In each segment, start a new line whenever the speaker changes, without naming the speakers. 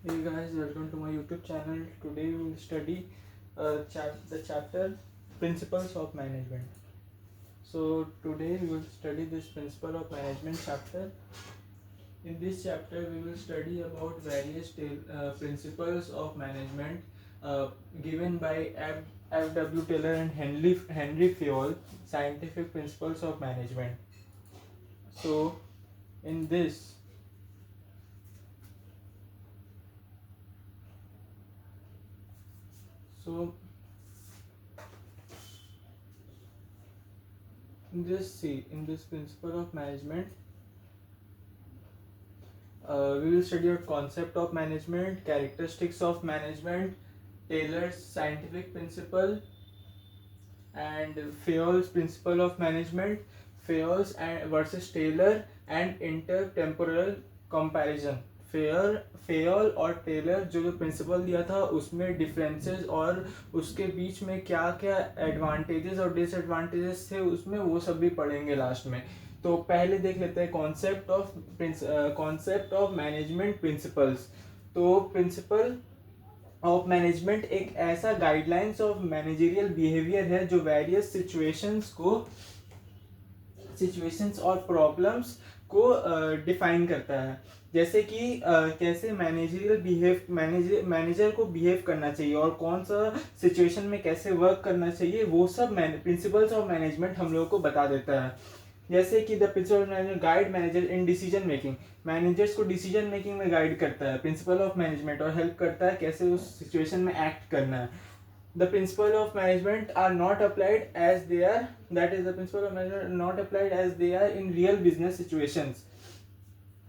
Hey guys, welcome to my YouTube channel. Today we will study the chapter Principles of Management. So today we will study this Principle of Management chapter. In this chapter we will study about various principles of management given by F. W. Taylor and Henry Fayol, Scientific Principles of Management. So in this so in this principle of management, we will study about concept of management, characteristics of management, Taylor's scientific principle, and Fayol's principle of management, Fayol's and versus Taylor and intertemporal comparison. Fayol और Taylor जो principal दिया था उसमें differences और उसके बीच में क्या क्या एडवांटेजेस और डिसएडवांटेजेस थे उसमें वो सब भी पढ़ेंगे लास्ट में. तो पहले देख लेते हैं कॉन्सेप्ट ऑफ मैनेजमेंट प्रिंसिपल्स. तो प्रिंसिपल ऑफ मैनेजमेंट एक ऐसा गाइडलाइंस ऑफ मैनेजरियल बिहेवियर है जो वेरियस सिचुएशंस और प्रॉब्लम्स को डिफाइन करता है. जैसे कि कैसे मैनेजर को बिहेव करना चाहिए और कौन सा सिचुएशन में कैसे वर्क करना चाहिए, वो सब प्रिंसिपल्स ऑफ मैनेजमेंट हम लोगों को बता देता है. जैसे कि the principle of management guide manager in decision making. Managers को डिसीजन मेकिंग में गाइड करता है प्रिंसिपल ऑफ मैनेजमेंट और हेल्प करता है कैसे उस सिचुएशन में एक्ट करना है. The principle of management are not applied as they are, that is the principle of management are not applied as they are in real business situations.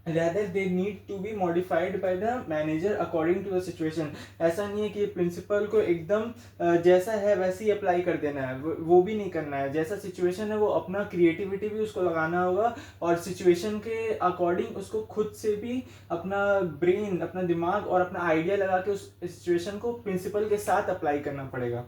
Rather they need to be modified by the manager according to the situation. ऐसा नहीं है कि principal को एकदम जैसा है वैसे ही apply कर देना है, वो भी नहीं करना है. जैसा सिचुएशन है वो अपना क्रिएटिविटी भी उसको लगाना होगा और सिचुएशन के अकॉर्डिंग उसको खुद से भी अपना ब्रेन, अपना दिमाग और अपना आइडिया लगा के उस सिचुएशन को प्रिंसिपल के साथ अप्लाई करना पड़ेगा.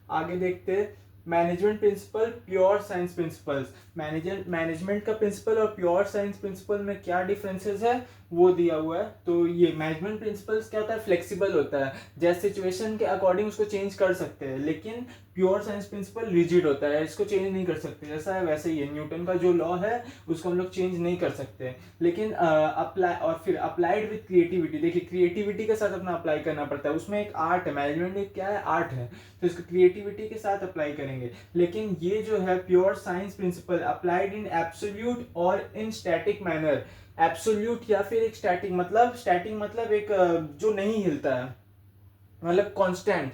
आगे देखते management principle, pure science principles. Management का प्रिंसिपल और प्योर साइंस प्रिंसिपल में क्या डिफरेंसेस है वो दिया हुआ है. तो ये मैनेजमेंट प्रिंसिपल्स क्या होता है, फ्लेक्सिबल होता है, जैसे सिचुएशन के अकॉर्डिंग उसको चेंज कर सकते हैं. लेकिन प्योर साइंस प्रिंसिपल रिजिड होता है, इसको चेंज नहीं कर सकते. जैसा है वैसे ही है, न्यूटन का जो लॉ है उसको हम लोग चेंज नहीं कर सकते. लेकिन अप्लाइड विथ क्रिएटिविटी. देखिए क्रिएटिविटी के साथ अपना अप्लाई करना पड़ता है, उसमें एक आर्ट है. मैनेजमेंट एक क्या है, आर्ट है, तो इसको क्रिएटिविटी के साथ अप्लाई करेंगे. लेकिन ये जो है pure science principle applied in absolute और इन स्टैटिक मैनर. एब्सोल्यूट या फिर एक स्टैटिक मतलब एक जो नहीं हिलता है, मतलब कांस्टेंट.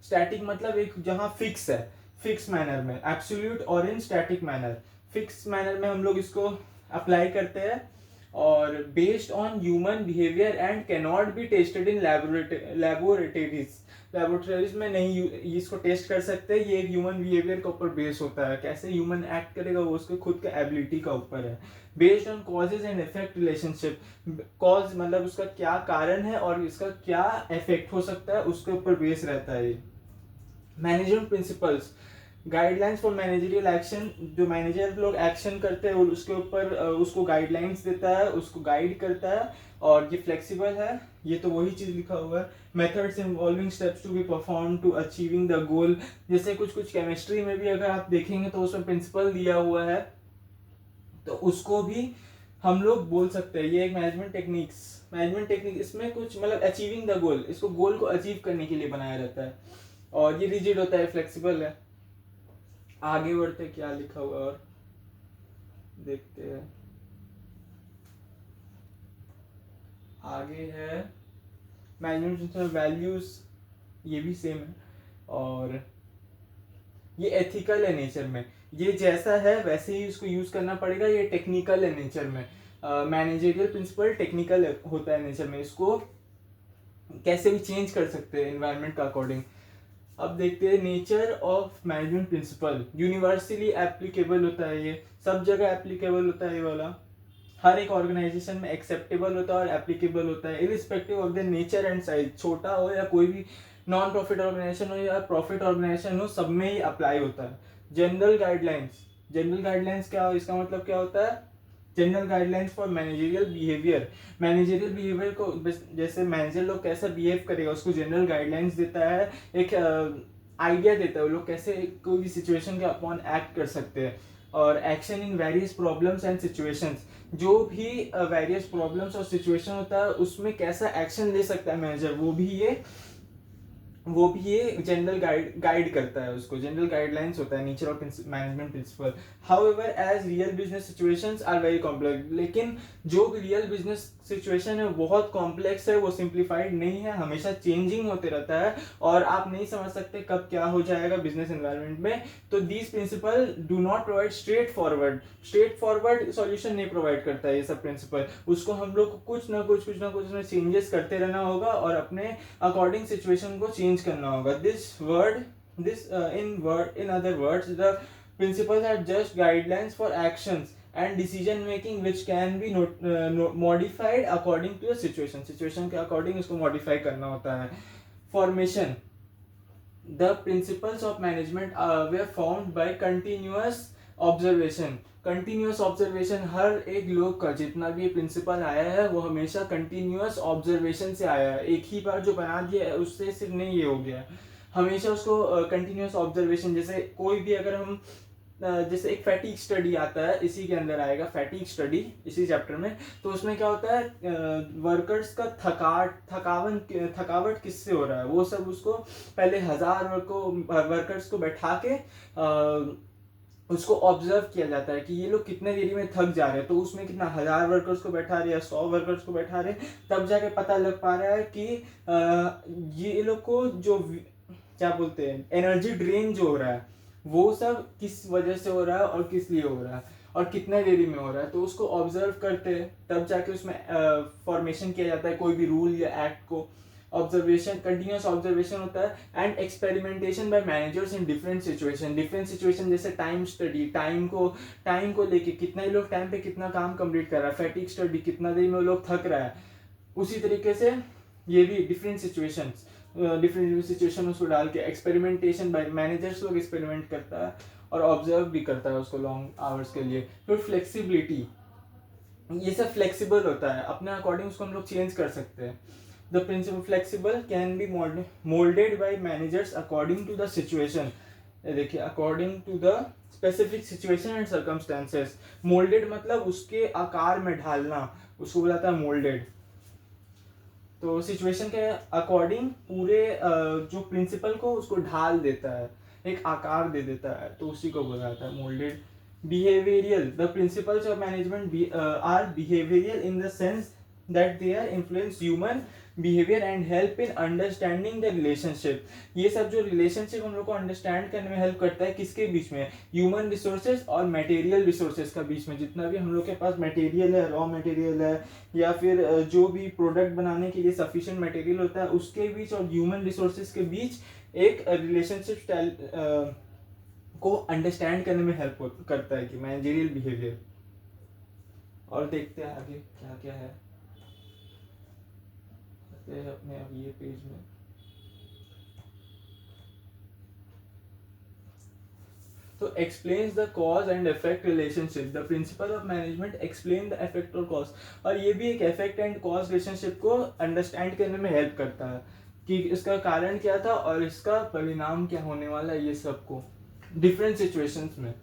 स्टैटिक मतलब एक जहां फिक्स है, फिक्स मैनर में. एब्सोल्यूट और in static manner, fix manner में हम लोग इसको अप्लाई करते हैं और based on human behaviour and can not be tested in laboratories में नहीं इसको टेस्ट कर सकते. ये एक ह्यूमन बिहेवियर के ऊपर बेस होता है, कैसे ह्यूमन एक्ट करेगा वो उसके खुद के एबिलिटी का ऊपर है. Based on causes and effect relationship. Cause मतलब उसका क्या कारण है और इसका क्या इफेक्ट हो सकता है, उसके ऊपर बेस रहता है. Management principles, guidelines for managerial action. जो मैनेजर लोग एक्शन करते हैं उसके ऊपर उसको गाइडलाइंस देता है, उसको गाइड करता है. और ये फ्लेक्सिबल है, ये तो वही चीज लिखा हुआ है. Methods involving steps to be perform to achieving the goal. जैसे कुछ केमिस्ट्री में भी अगर आप देखेंगे तो उसमें प्रिंसिपल दिया हुआ है, तो उसको भी हम लोग बोल सकते हैं ये एक मैनेजमेंट टेक्निक. इसमें कुछ मतलब अचीविंग द गोल, इसको गोल को अचीव करने के लिए बनाया रहता है. और ये रिजिड होता है, फ्लेक्सिबल है. आगे बढ़ते क्या लिखा हुआ और देखते हैं. आगे है मैनेजमेंट वैल्यूज, ये भी सेम है. और ये एथिकल है नेचर में, ये जैसा है वैसे ही इसको यूज करना पड़ेगा. ये टेक्निकल है नेचर में. मैनेजरियल प्रिंसिपल टेक्निकल होता है नेचर में, इसको कैसे भी चेंज कर सकते हैं एनवायरनमेंट का अकॉर्डिंग. अब देखते हैं nature of management principle. Universally applicable होता है, ये सब जगह एप्लीकेबल होता है. ये वाला हर एक ऑर्गेनाइजेशन में एक्सेप्टेबल होता है और एप्लीकेबल होता है, irrespective of the nature and size. छोटा हो या कोई भी नॉन प्रॉफिट ऑर्गेनाइजेशन हो या प्रॉफिट ऑर्गेनाइजेशन हो, सब में ही अप्लाई होता है. जनरल गाइडलाइंस क्या, इसका मतलब क्या होता है, general guidelines for managerial behaviour, managerial behaviour को जैसे मैनेजर लोग कैसा बिहेव करेगा उसको जनरल गाइडलाइंस देता है, एक आइडिया देता है वो लोग कैसे कोई भी सिचुएशन के अपॉन एक्ट कर सकते हैं। और action in various problems and situations, जो भी वेरियस प्रॉब्लम्स और सिचुएशन होता है उसमें कैसा एक्शन ले सकता है मैनेजर, वो भी ये जनरल गाइड करता है उसको, जनरल गाइडलाइंस होता है nature of management principle. However as real business situations are very complex, लेकिन जो भी रियल बिजनेस सिचुएशन है बहुत कॉम्प्लेक्स है, वो सिंप्लीफाइड नहीं है, हमेशा चेंजिंग होते रहता है और आप नहीं समझ सकते कब क्या हो जाएगा बिजनेस एनवायरनमेंट में। तो these principle do not provide straightforward solution नहीं प्रोवाइड करता है ये सब प्रिंसिपल, उसको हम लोग को कुछ ना कुछ उसमें चेंजेस करते रहना होगा और अपने अकॉर्डिंग सिचुएशन को चेंज करना होगा। In other words, the principles are just guidelines for actions and decision making which can be modified according to the situation के according इसको modify करना होता है। Formation, the principles of management were formed by continuous observation। Continuous observation, हर एक लोग का जितना भी प्रिंसिपल आया है वो हमेशा कंटिन्यूस ऑब्जर्वेशन से आया है, एक ही बार जो बना दिया है उससे सिर्फ नहीं ये हो गया, हमेशा उसको कंटिन्यूस ऑब्जर्वेशन। जैसे कोई भी अगर हम जैसे एक फैटिक स्टडी आता है, इसी के अंदर आएगा फैटिक स्टडी इसी चैप्टर में, तो उसमें क्या होता है वर्कर्स का थकावट किससे हो रहा है वो सब उसको पहले 1000 वर्कर्स को बैठा के उसको ऑब्जर्व किया जाता है कि ये लोग कितने देरी में थक जा रहे हैं, तो उसमें कितना 1000 वर्कर्स को बैठा रहे या 100 वर्कर्स को बैठा रहे, तब जाके पता लग पा रहा है कि ये लोग को जो क्या बोलते हैं एनर्जी ड्रेन जो हो रहा है वो सब किस वजह से हो रहा है और किस लिए हो रहा है और कितने देरी में हो रहा है, तो उसको ऑब्जर्व करते हैं तब जाके उसमें फॉर्मेशन किया जाता है कोई भी रूल या एक्ट को। ऑब्जर्वेशन, कंटिन्यूस ऑब्जर्वेशन होता है and experimentation by managers in different situation जैसे टाइम स्टडी, टाइम को लेके कितना लोग टाइम पे कितना काम कंप्लीट कर रहा है, फैटिक स्टडी कितना देर में लोग थक रहा है, उसी तरीके से ये भी डिफरेंट सिचुएशन उसको डाल के एक्सपेरिमेंटेशन बाय मैनेजर्स लोग एक्सपेरिमेंट करता है और ऑब्जर्व भी करता है उसको लॉन्ग आवर्स के लिए। फिर फ्लेक्सिबिलिटी, ये सब फ्लेक्सिबल होता है, अपने अकॉर्डिंग उसको हम लोग चेंज कर सकते हैं। The principle flexible can be molded by managers according to the situation। देखिए according to the specific situation and circumstances। molded मतलब उसके आकार में ढालना, उसको बुलाता है molded। तो सिचुएशन के अकॉर्डिंग पूरे जो प्रिंसिपल को उसको ढाल देता है, एक आकार दे देता है, तो उसी को बुलाता है moulded. Behavioural, the principles of management are behavioural in the sense that they are influence human behaviour and help in understanding the relationship. ये सब जो रिलेशनशिप हम लोग को अंडरस्टैंड करने में हेल्प करता है, किसके बीच में, ह्यूमन रिसोर्सेज और मटेरियल रिसोर्सेज का बीच में, जितना भी हम लोग के पास मटेरियल है, रॉ मटेरियल है या फिर जो भी प्रोडक्ट बनाने के लिए सफिशिएंट मटेरियल होता है उसके बीच और ह्यूमन रिसोर्सेज के बीच एक रिलेशनशिप स्टाइल को अंडरस्टैंड करने में हेल्प करता है कि मैनेजरियल बिहेवियर। और देखते हैं आगे क्या क्या है अपने अब ये पेज में। तो explains the cause and effect relationship, the principle of management explain the effect और कॉज, और ये भी एक इफेक्ट एंड कॉज रिलेशनशिप को अंडरस्टैंड करने में हेल्प करता है कि इसका कारण क्या था और इसका परिणाम क्या होने वाला है, ये सबको डिफरेंट सिचुएशंस में।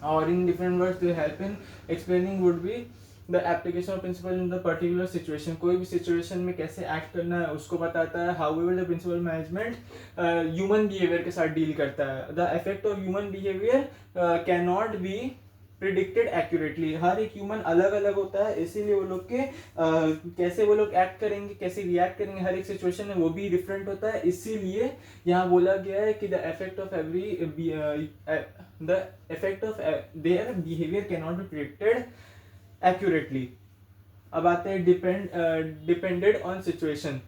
और in different words they help in explaining would be the application of principle in the particular situation, कोई भी सिचुएशन में कैसे एक्ट करना है उसको बताता है। However the principle management human behaviour के साथ डील करता है। The effect of human behaviour can not be predicted accurately, हर एक ह्यूमन अलग अलग होता है, इसीलिए वो लोग के कैसे वो लोग एक्ट करेंगे, कैसे रिएक्ट करेंगे हर एक सिचुएशन में वो भी डिफरेंट होता है। इसीलिए यहाँ बोला गया है कि the effect of their behaviour can not be predicted accurately. अब आते हैं डिपेंडेड ऑन सिचुएशन,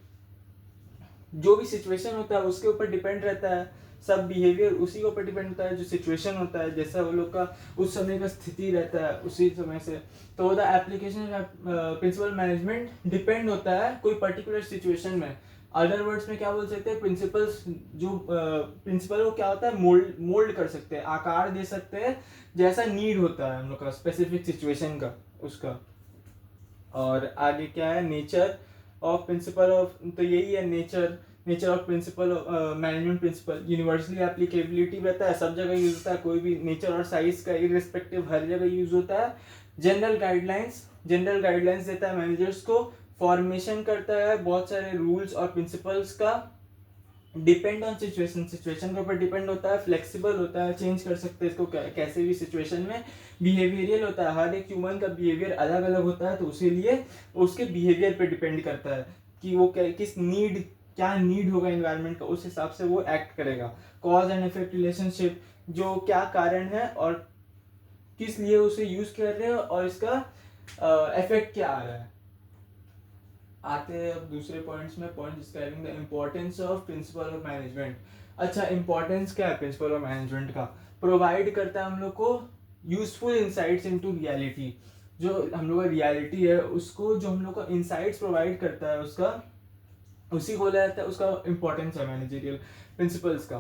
जो भी सिचुएशन होता है उसके ऊपर डिपेंड रहता है, सब बिहेवियर उसी के ऊपर डिपेंड होता है जो सिचुएशन होता है, जैसा वो लोग का उस समय का स्थिति रहता है उसी समय से। तो the application principle management depend होता है कोई पर्टिकुलर सिचुएशन में, अदर वर्ड्स में क्या बोल सकते हैं, प्रिंसिपल्स जो प्रिंसिपल को क्या होता है, मोल्ड कर सकते हैं, आकार दे सकते हैं जैसा नीड होता है हम लोग का स्पेसिफिक सिचुएशन का उसका। और आगे क्या है, नेचर ऑफ प्रिंसिपल ऑफ, तो यही है nature of principle management principle. Universally applicability रहता है, सब जगह यूज होता है, कोई भी नेचर और साइज का इररिस्पेक्टिव हर जगह यूज होता है। जनरल गाइडलाइंस देता है मैनेजर्स को, फॉर्मेशन करता है बहुत सारे रूल्स और प्रिंसिपल्स का, डिपेंड ऑन सिचुएशन के ऊपर डिपेंड होता है, फ्लेक्सिबल होता है, चेंज कर सकते हैं इसको कैसे भी सिचुएशन में। बिहेवियरियल होता है, हर एक ह्यूमन का बिहेवियर अलग अलग होता है, तो उसी लिए उसके बिहेवियर पे डिपेंड करता है कि वो क्या नीड होगा एनवायरनमेंट का, उस हिसाब से वो एक्ट करेगा। कॉज एंड इफेक्ट रिलेशनशिप, जो क्या कारण है और किस लिए उसे यूज कर रहे हैं और इसका इफेक्ट क्या आ रहा है। आते हैं अब दूसरे पॉइंट्स में, point describing the importance of principal of management. अच्छा, इंपॉर्टेंस क्या है प्रिंसिपल ऑफ मैनेजमेंट का, प्रोवाइड करता है हम लोग को यूजफुल इंसाइट्स इनटू रियलिटी। जो हम लोग का रियलिटी है उसको, जो हम लोग को इंसाइट्स प्रोवाइड करता है उसका, उसी को बोला जाता है, उसका इंपॉर्टेंस है मैनेजरियल प्रिंसिपल्स का।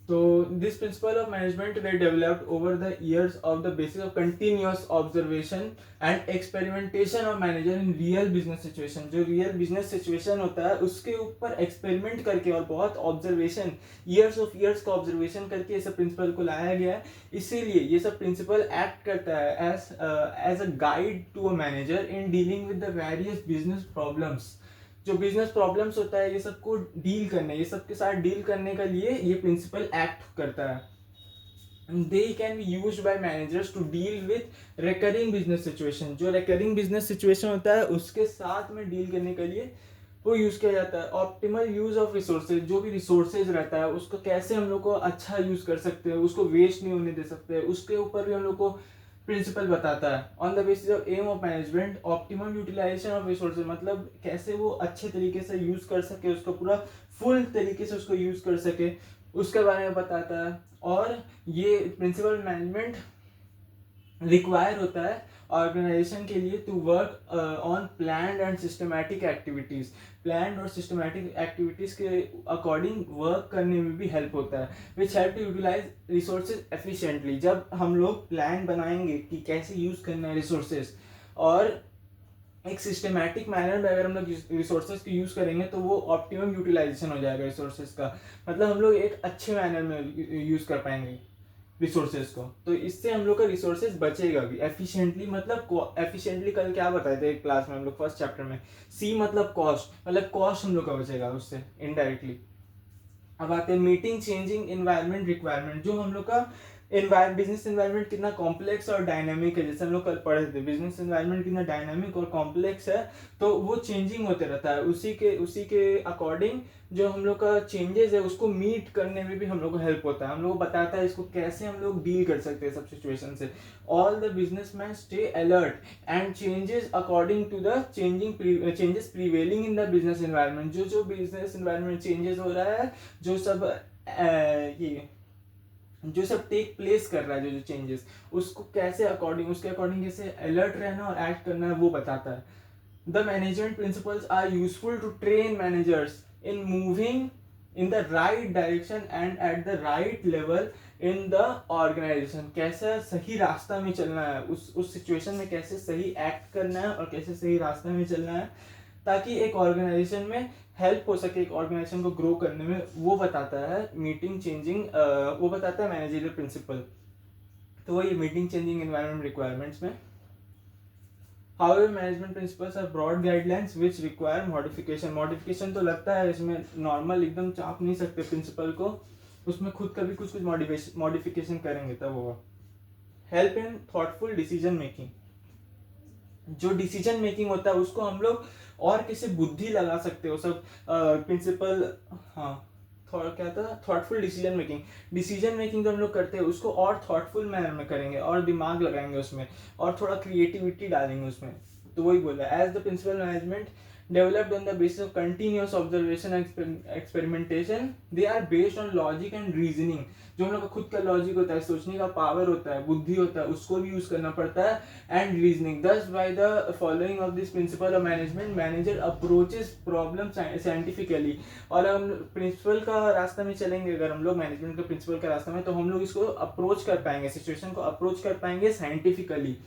तो this principle of management way developed over the years of the basis of continuous observation and experimentation of manager in real business situation. जो रियल बिजनेस सिचुएशन होता है उसके ऊपर एक्सपेरिमेंट करके और बहुत ऑब्जर्वेशन, ईयर्स का ऑब्जर्वेशन करके ये सब प्रिंसिपल को लाया गया है। इसीलिए ये सब प्रिंसिपल एक्ट करता है as a guide to a manager in dealing with the various business problems. जो बिजनेस प्रॉब्लम्स होता है ये सबको डील करने, ये सब के साथ डील करने के लिए ये प्रिंसिपल एक्ट करता है। They can be used by managers to deal with recurring business situation. जो रिकरिंग बिजनेस सिचुएशन होता है उसके साथ में डील करने के लिए वो यूज किया जाता है। ऑप्टिमल यूज ऑफ रिसोर्सेज, जो भी रिसोर्सेज रहता है उसको कैसे हम लोग को अच्छा यूज कर सकते हैं, उसको वेस्ट नहीं होने दे सकते, उसके ऊपर भी हम लोग को प्रिंसिपल बताता है। On the basis of aim of management, optimum utilisation of resources, मतलब कैसे वो अच्छे तरीके से यूज कर सके, उसको पूरा फुल तरीके से उसको यूज कर सके, उसके बारे में बताता है। और ये प्रिंसिपल मैनेजमेंट रिक्वायर होता है ऑर्गेनाइजेशन के लिए to work on planned and systematic activities. Planned और सिस्टमैटिक एक्टिविटीज के अकॉर्डिंग वर्क करने में भी हेल्प होता है, which help to utilise resources efficiently. जब हम लोग प्लान बनाएंगे कि कैसे यूज करना है रिसोर्सेज, और एक सिस्टमैटिक मैनर में अगर हम लोग रिसोर्सेज को यूज करेंगे तो वो ऑप्टिमम यूटिलाइजेशन हो जाएगा रिसोर्सेज का, मतलब हम लोग एक अच्छे मैनर में यूज कर पाएंगे रिसोर्सेज को। तो इससे हम लोग का रिसोर्सेज बचेगा भी एफिशिएंटली। मतलब एफिशिएंटली कल क्या बताए थे क्लास में हम लोग फर्स्ट चैप्टर में, सी मतलब कॉस्ट, मतलब कॉस्ट हम लोग का बचेगा उससे इनडायरेक्टली। अब आते हैं मीटिंग चेंजिंग एनवायरनमेंट रिक्वायरमेंट। जो हम लोग का बिजनेस एनवायरनमेंट कितना कॉम्प्लेक्स और डायनामिक है, जैसे हम लोग कल पढ़े थे, बिजनेस एनवायरनमेंट कितना डायनामिक और कॉम्प्लेक्स है, तो वो चेंजिंग होते रहता है। उसी के अकॉर्डिंग जो हम लोग का चेंजेस है उसको मीट करने में भी हम लोग को हेल्प होता है, हम लोग को बताता है इसको कैसे हम लोग डील कर सकते हैं सब सिचुएशन से। All the businessman stay alert and changes according to the changes prevailing in the business environment. जो बिजनेस एनवायरनमेंट चेंजेस हो रहा है, जो सब टेक प्लेस कर रहा है, जो चेंजेस, उसको कैसे उसके अकॉर्डिंग कैसे अलर्ट रहना और एक्ट करना है वो बताता है। The management principles are useful to train managers in moving in the right direction and at the right level in the organisation. कैसे सही रास्ता में चलना है, उस सिचुएशन में कैसे सही एक्ट करना है और कैसे सही रास्ते में चलना है, ताकि एक ऑर्गेनाइजेशन में हेल्प हो सके, एक ऑर्गेनाइजेशन को ग्रो करने में, वो बताता है मीटिंग चेंजिंग, वो बताता है मैनेजरियल प्रिंसिपल। तो वो ये मीटिंग चेंजिंग एनवायरनमेंट रिक्वायरमेंट्स में। However management principles are broad guidelines which require modification तो लगता है इसमें, नॉर्मल एकदम चाप नहीं सकते प्रिंसिपल को, उसमें खुद का भी कुछ मॉडिफिकेशन करेंगे तब होगा। Help in thoughtful decision making, जो डिसीजन मेकिंग होता है उसको हम लोग और किसी बुद्धि लगा सकते हो सब प्रिंसिपल। हाँ, क्या था, थॉटफुल डिसीजन मेकिंग जो हम लोग करते हैं उसको और थॉटफुल मैनर में करेंगे और दिमाग लगाएंगे उसमें और थोड़ा क्रिएटिविटी डालेंगे उसमें। तो वही बोल रहा है, as the principle management developed on the basis of continuous observation and experimentation. They are based on logic and reasoning. जो हम लोग का खुद का लॉजिक होता है, सोचने का पावर होता है, बुद्धि होता है, उसको भी यूज करना पड़ता है, एंड रीजनिंग. दस by the following of this principle of management manager approaches problem scientifically. और हम प्रिंसिपल का रास्ता में चलेंगे, अगर हम लोग मैनेजमेंट के प्रिंसिपल का रास्ता में, तो हम लोग इसको अप्रोच कर पाएंगे, सिचुएशन को अप्रोच कर पाएंगे साइंटिफिकली,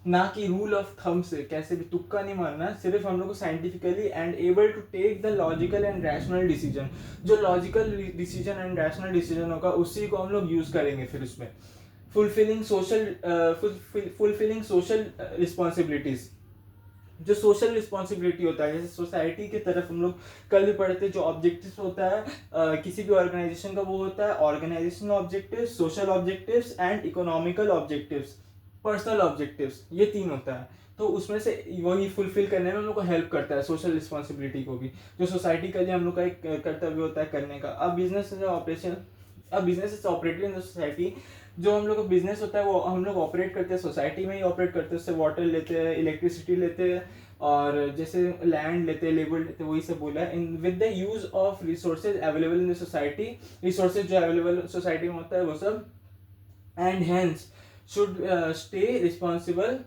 ना कि रूल ऑफ थंब से. कैसे भी तुक्का नहीं मारना, सिर्फ हम लोग को scientifically and able to take the logical and rational decision. जो logical decision and rational decision होगा उसी को हम लोग यूज करेंगे फिर उसमें. Fulfilling social responsibilities. जो सोशल रिस्पॉन्सिबिलिटी होता है, जैसे सोसाइटी की तरफ हम लोग कल भी पढ़ते हैं, जो ऑब्जेक्टिव्स होता है किसी भी ऑर्गेनाइजेशन का, वो होता है organisation objectives, social objectives and economical objectives, personal objectives. ये तीन होता है. तो उसमें से वही फुलफिल करने में हम लोग को हेल्प करता है, सोशल रिस्पॉन्सिबिलिटी को भी, जो सोसाइटी के लिए हम लोग का एक कर्तव्य होता है करने का. अब बिजनेस ऑपरेशन, अब business is operated in the society. जो हम लोग का बिजनेस होता है वो हम लोग ऑपरेट करते हैं सोसाइटी में ही ऑपरेट करते हैं. उससे वाटर लेते हैं, इलेक्ट्रिसिटी लेते हैं, और जैसे लैंड लेते हैं, लेबर लेते हैं, वही सब बोला है. In with the use of resources available in the society, resources जो अवेलेबल सोसाइटी में होता है वो सब, and hence should stay responsible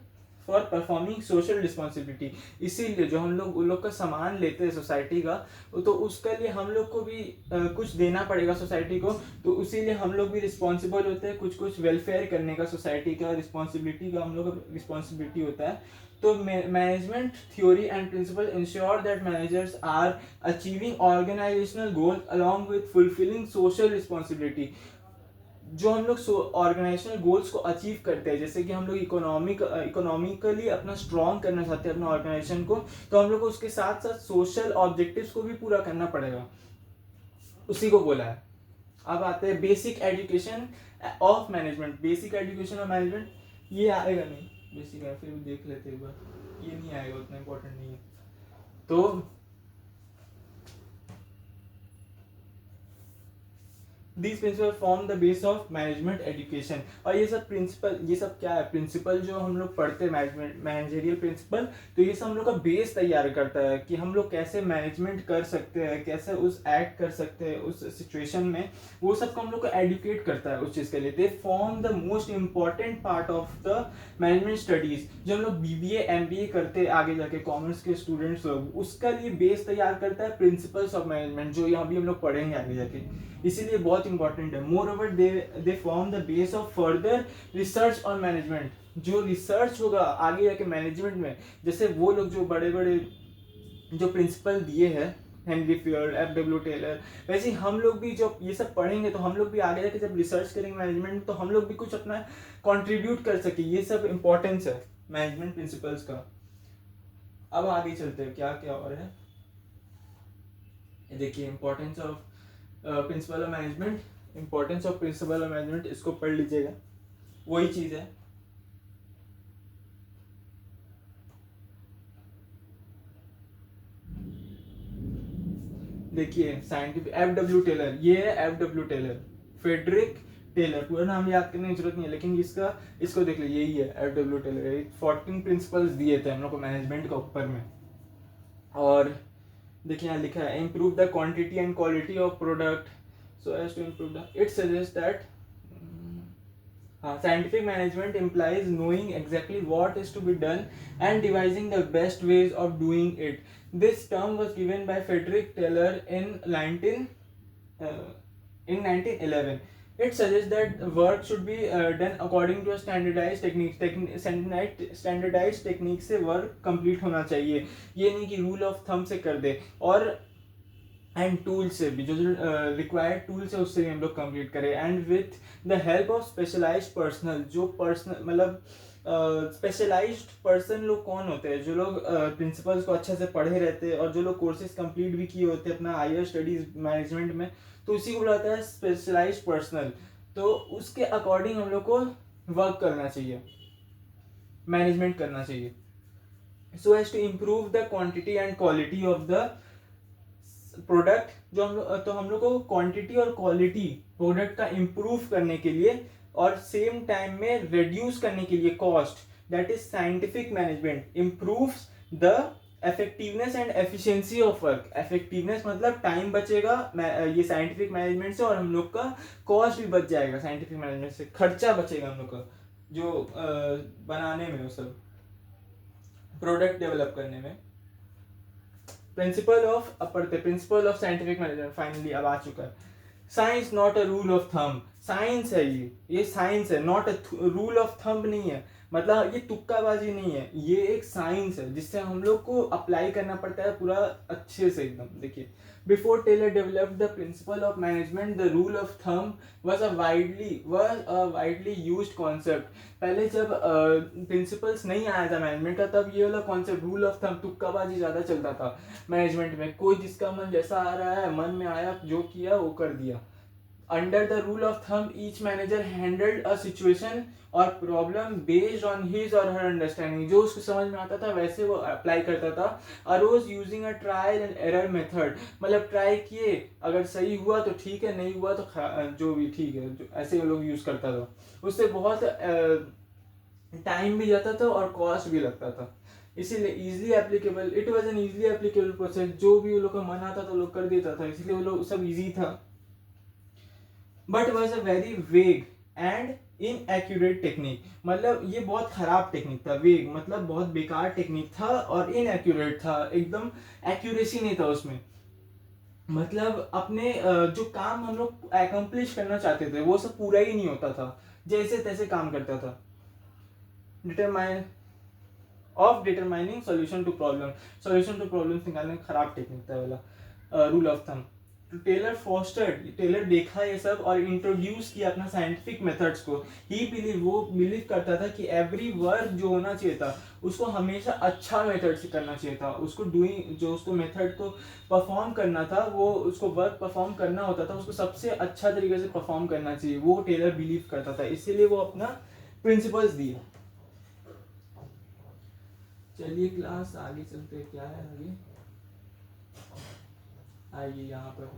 for performing social responsibility. इसीलिए जो हम लोग का सामान लेते हैं सोसाइटी का, तो उसके लिए हम लोग को भी कुछ देना पड़ेगा सोसाइटी को. तो इसीलिए हम लोग भी रिस्पॉन्सिबल होते हैं, कुछ वेलफेयर करने का सोसाइटी का रिस्पॉन्सिबिलिटी का हम लोग का रिस्पॉन्सिबिलिटी होता है. तो management theory and principle ensure that managers are achieving organisational goal along with fulfilling social responsibility. जो हम लोग ऑर्गेनाइजेशनल गोल्स को अचीव करते हैं, जैसे कि हम लोग इकोनॉमिकली अपना स्ट्रॉन्ग करना चाहते हैं अपना ऑर्गेनाइजेशन को, तो हम लोग को उसके साथ साथ सोशल ऑब्जेक्टिव्स को भी पूरा करना पड़ेगा. उसी को बोला है. अब आते हैं basic education of management. Basic education of management ये आएगा नहीं, बेसिक है, फिर भी देख लेते एक बार. ये नहीं आएगा, उतना इंपॉर्टेंट नहीं है. तो These principles form the base of management education. और ये सब प्रिंसिपल, ये सब क्या है, प्रिंसिपल जो हम लोग पढ़ते हैं मैनेजमेंट, मैनेजरियल प्रिंसिपल, तो ये सब हम लोग का बेस तैयार करता है कि हम लोग कैसे मैनेजमेंट कर सकते हैं, कैसे उस एक्ट कर सकते हैं उस सिचुएशन में. वो सब को हम लोग को एडुकेट करता है उस चीज़ के लिए. They form the most important part of the management studies. जो हम लोग BBA MBA करते हैं आगे जाके, कॉमर्स के स्टूडेंट्स लोग, उसका लिए बेस तैयार करता है प्रिंसिपल्स ऑफ मैनेजमेंट, जो यहाँ भी हम लोग पढ़ेंगे आगे जाके. इसीलिए बहुत इंपॉर्टेंट है. More over they form the base of further research on management. जो रिसर्च होगा आगे जाके मैनेजमेंट में, जैसे वो लोग जो बड़े बड़े जो प्रिंसिपल दिए हैं, हेनरी फियर्ड, FW टेलर, वैसे हम लोग भी जो ये सब पढ़ेंगे, तो हम लोग भी आगे जाके जब रिसर्च करेंगे मैनेजमेंट, तो हम लोग भी कुछ अपना कंट्रीब्यूट कर सके. ये सब इंपॉर्टेंस है मैनेजमेंट प्रिंसिपल्स का. अब आगे चलते हैं, क्या क्या और है. देखिए importance of principal of management, importance of principal of management, इसको पढ़ लीजिएगा, वही चीज है. देखिए साइंटिफिक, FW टेलर, ये है FW टेलर, फ्रेडरिक टेलर. पूरा नाम याद करने की जरूरत नहीं है, लेकिन इसको देख लीजिए, यही है FW टेलर. 14 प्रिंसिपल्स दिए थे हम लोग को मैनेजमेंट के ऊपर में. और देखिए यहाँ लिखा है, improve the quantity and quality of product so as to improve the, it suggests that scientific management implies knowing exactly what is to be done and devising the best ways of doing it. This term was given by Frederick Taylor in 1911. It suggests that work should be done according to a standardized technique से work complete होना चाहिए. ये नहीं कि rule of thumb से कर दे. और and tool से भी, जो रिक्वायर्ड टूल्स है उससे भी हम लोग कंप्लीट करें. And with the help of specialised personal, जो पर्सनल मतलब स्पेशलाइज्ड पर्सन लोग कौन होते हैं, जो लोग प्रिंसिपल्स को अच्छे से पढ़े रहते हैं और जो लोग कोर्सेज कंप्लीट भी किए होते हैं अपना हायर स्टडीज मैनेजमेंट में, तो उसी को बुलाता है स्पेशलाइज्ड पर्सनल. तो उसके अकॉर्डिंग हम लोग को वर्क करना चाहिए, मैनेजमेंट करना चाहिए, so as to improve the quantity and quality of the product. जो हम लोग को क्वांटिटी और क्वालिटी प्रोडक्ट का इम्प्रूव करने के लिए और सेम टाइम में रिड्यूस करने के लिए cost, that is scientific management improves the effectiveness and efficiency of work. Effectiveness मतलब टाइम बचेगा ये साइंटिफिक मैनेजमेंट से, और हम लोग का कॉस्ट भी बच जाएगा साइंटिफिक मैनेजमेंट से, खर्चा बचेगा हम लोग का जो बनाने में, वो सब प्रोडक्ट डेवलप करने में। Principal of scientific management finally अब आ चुका है। Science not a rule of thumb, science है ये साइंस है, not a rule of thumb नहीं है, मतलब ये तुक्काबाजी नहीं है, ये एक साइंस है जिससे हम लोग को अप्लाई करना पड़ता है पूरा अच्छे से एकदम। देखिए, before Taylor developed the principle of management the rule of thumb was a widely used concept. पहले जब प्रिंसिपल्स नहीं आया था मैनेजमेंट का, तब ये वाला कॉन्सेप्ट रूल ऑफ थंब, तुक्काबाजी ज्यादा चलता था मैनेजमेंट में। कोई जिसका मन जैसा आ रहा है, मन में आया जो किया वो कर दिया। Under the rule of thumb, each manager handled a situation or problem based on his or her understanding. जो उसको समझ में आता था वैसे वो अप्लाई करता था। Arose using a trial and error method, मतलब ट्राई किए, अगर सही हुआ तो ठीक है, नहीं हुआ तो जो भी ठीक है, जो ऐसे वो लोग यूज करता था। उससे बहुत टाइम भी जाता था और कॉस्ट भी लगता था, इसीलिए easily applicable, it was an easily applicable process. जो भी वो लोग का मन आता था वो लोग कर देता था, इसलिए वो लोग सब इजी था। But was a very vague and inaccurate technique, मतलब ये बहुत खराब टेक्निक था। वेग मतलब बहुत बेकार टेक्निक था, और इनएक्यूरेट था, एकदम एक्यूरेसी नहीं था उसमें। मतलब अपने जो काम हम लोग एकम्प्लिश करना चाहते थे वो सब पूरा ही नहीं होता था, जैसे तैसे काम करता था। डिटरमाइनिंग सोल्यूशन टू प्रॉब्लम्स निकालने का खराब टेक्निक था वाला रूल ऑफ थंब। टेलर देखा ये सब और इंट्रोड्यूस किया अपना साइंटिफिक मेथड्स को। वो बिलीव करता था कि एवरी वर्क जो होना चाहिए था उसको हमेशा अच्छा मेथड से करना चाहिए था। उसको उसको मेथड को परफॉर्म करना था, वो उसको वर्क परफॉर्म करना होता था, उसको सबसे अच्छा तरीके से परफॉर्म करना चाहिए, वो टेलर बिलीव करता था, इसीलिए वो अपना प्रिंसिपल्स दिए। चलिए क्लास आगे चलते हैं, क्या है आगे, आइए यहाँ पर।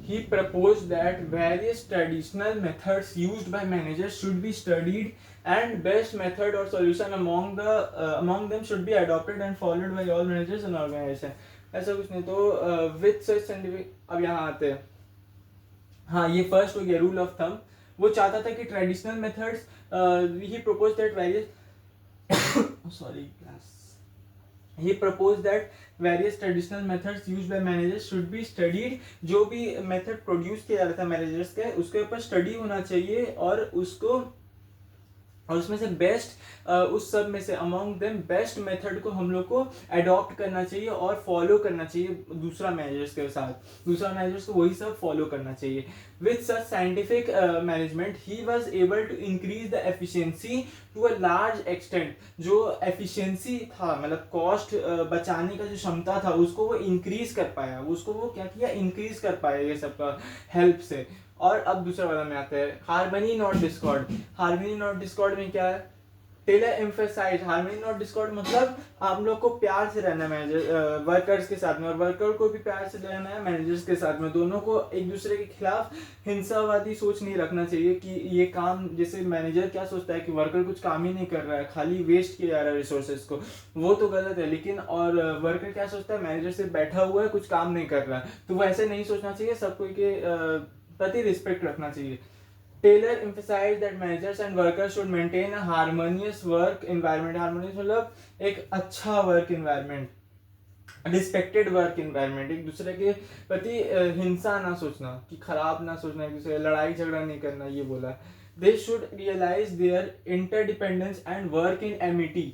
He proposed that various traditional methods used by managers should be studied and best method or solution among them should be adopted and followed by all managers and organization। ऐसा कुछ नहीं, तो with such scientific, अब यहाँ आते हैं। हाँ, ये फर्स्ट हो गया रूल ऑफ थंब। वो चाहता था कि traditional methods, he proposed that various sorry class, he proposed that various traditional methods used by managers should be studied। जो भी मेथड प्रोड्यूस किया जाता था मैनेजर्स के, उसके ऊपर स्टडी होना चाहिए, और उसमें से बेस्ट, उस सब में से अमॉन्ग देम बेस्ट मेथड को हम लोग को अडॉप्ट करना चाहिए और फॉलो करना चाहिए दूसरा मैनेजर्स के साथ, दूसरा मैनेजर्स को वही सब फॉलो करना चाहिए। With such scientific management he was able to increase the efficiency to a large extent. जो एफिशिएंसी था, मतलब कॉस्ट बचाने का जो क्षमता था, उसको वो इंक्रीज कर पाया, उसको वो क्या किया, इंक्रीज कर पाया ये सब का हेल्प से। और अब दूसरा वाला में आते हैं, harmony not discord. Harmony not discord में क्या है, Taylor emphasise harmony not discord, मतलब आप लोग को प्यार से रहना है मैनेजर वर्कर्स के साथ में, और वर्कर को भी प्यार से रहना है मैनेजर्स के साथ में। दोनों को एक दूसरे के खिलाफ हिंसावादी सोच नहीं रखना चाहिए कि ये काम, जैसे मैनेजर क्या सोचता है कि वर्कर कुछ काम ही नहीं कर रहा है, खाली वेस्ट किया जा रहा है रिसोर्सेज को, वो तो गलत है। लेकिन और वर्कर क्या सोचता है, मैनेजर से बैठा हुआ है, कुछ काम नहीं कर रहा है, तो वो ऐसे नहीं सोचना चाहिए। सबको के प्रति रिस्पेक्ट रखना चाहिए। Taylor emphasized that managers and workers should maintain a harmonious work environment। harmonious मतलब एक अच्छा work environment, respected work environment, एक दूसरे के प्रति हिंसा ना सोचना, कि खराब ना सोचना, एक दूसरे लड़ाई झगड़ा नहीं करना, ये बोला। They should realise their interdependence and work in amity.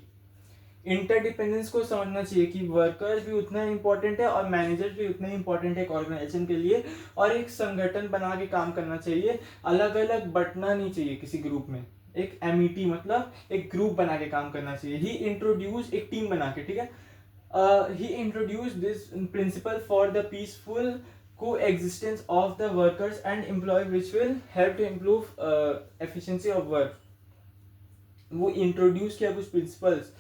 Interdependence को समझना चाहिए कि वर्कर्स भी उतना इंपॉर्टेंट है और मैनेजर्स भी उतने इंपॉर्टेंट है एक ऑर्गेनाइजेशन के लिए, और एक संगठन बना के काम करना चाहिए, अलग अलग बंटना नहीं चाहिए किसी ग्रुप में। एक एमिटी मतलब एक ग्रुप बना के काम करना चाहिए। ही इंट्रोड्यूस, एक टीम बना के, ठीक है। He introduce this principle for the peaceful coexistence of the workers and employee which will help to improve efficiency of work। वो इंट्रोड्यूस किया कुछ principles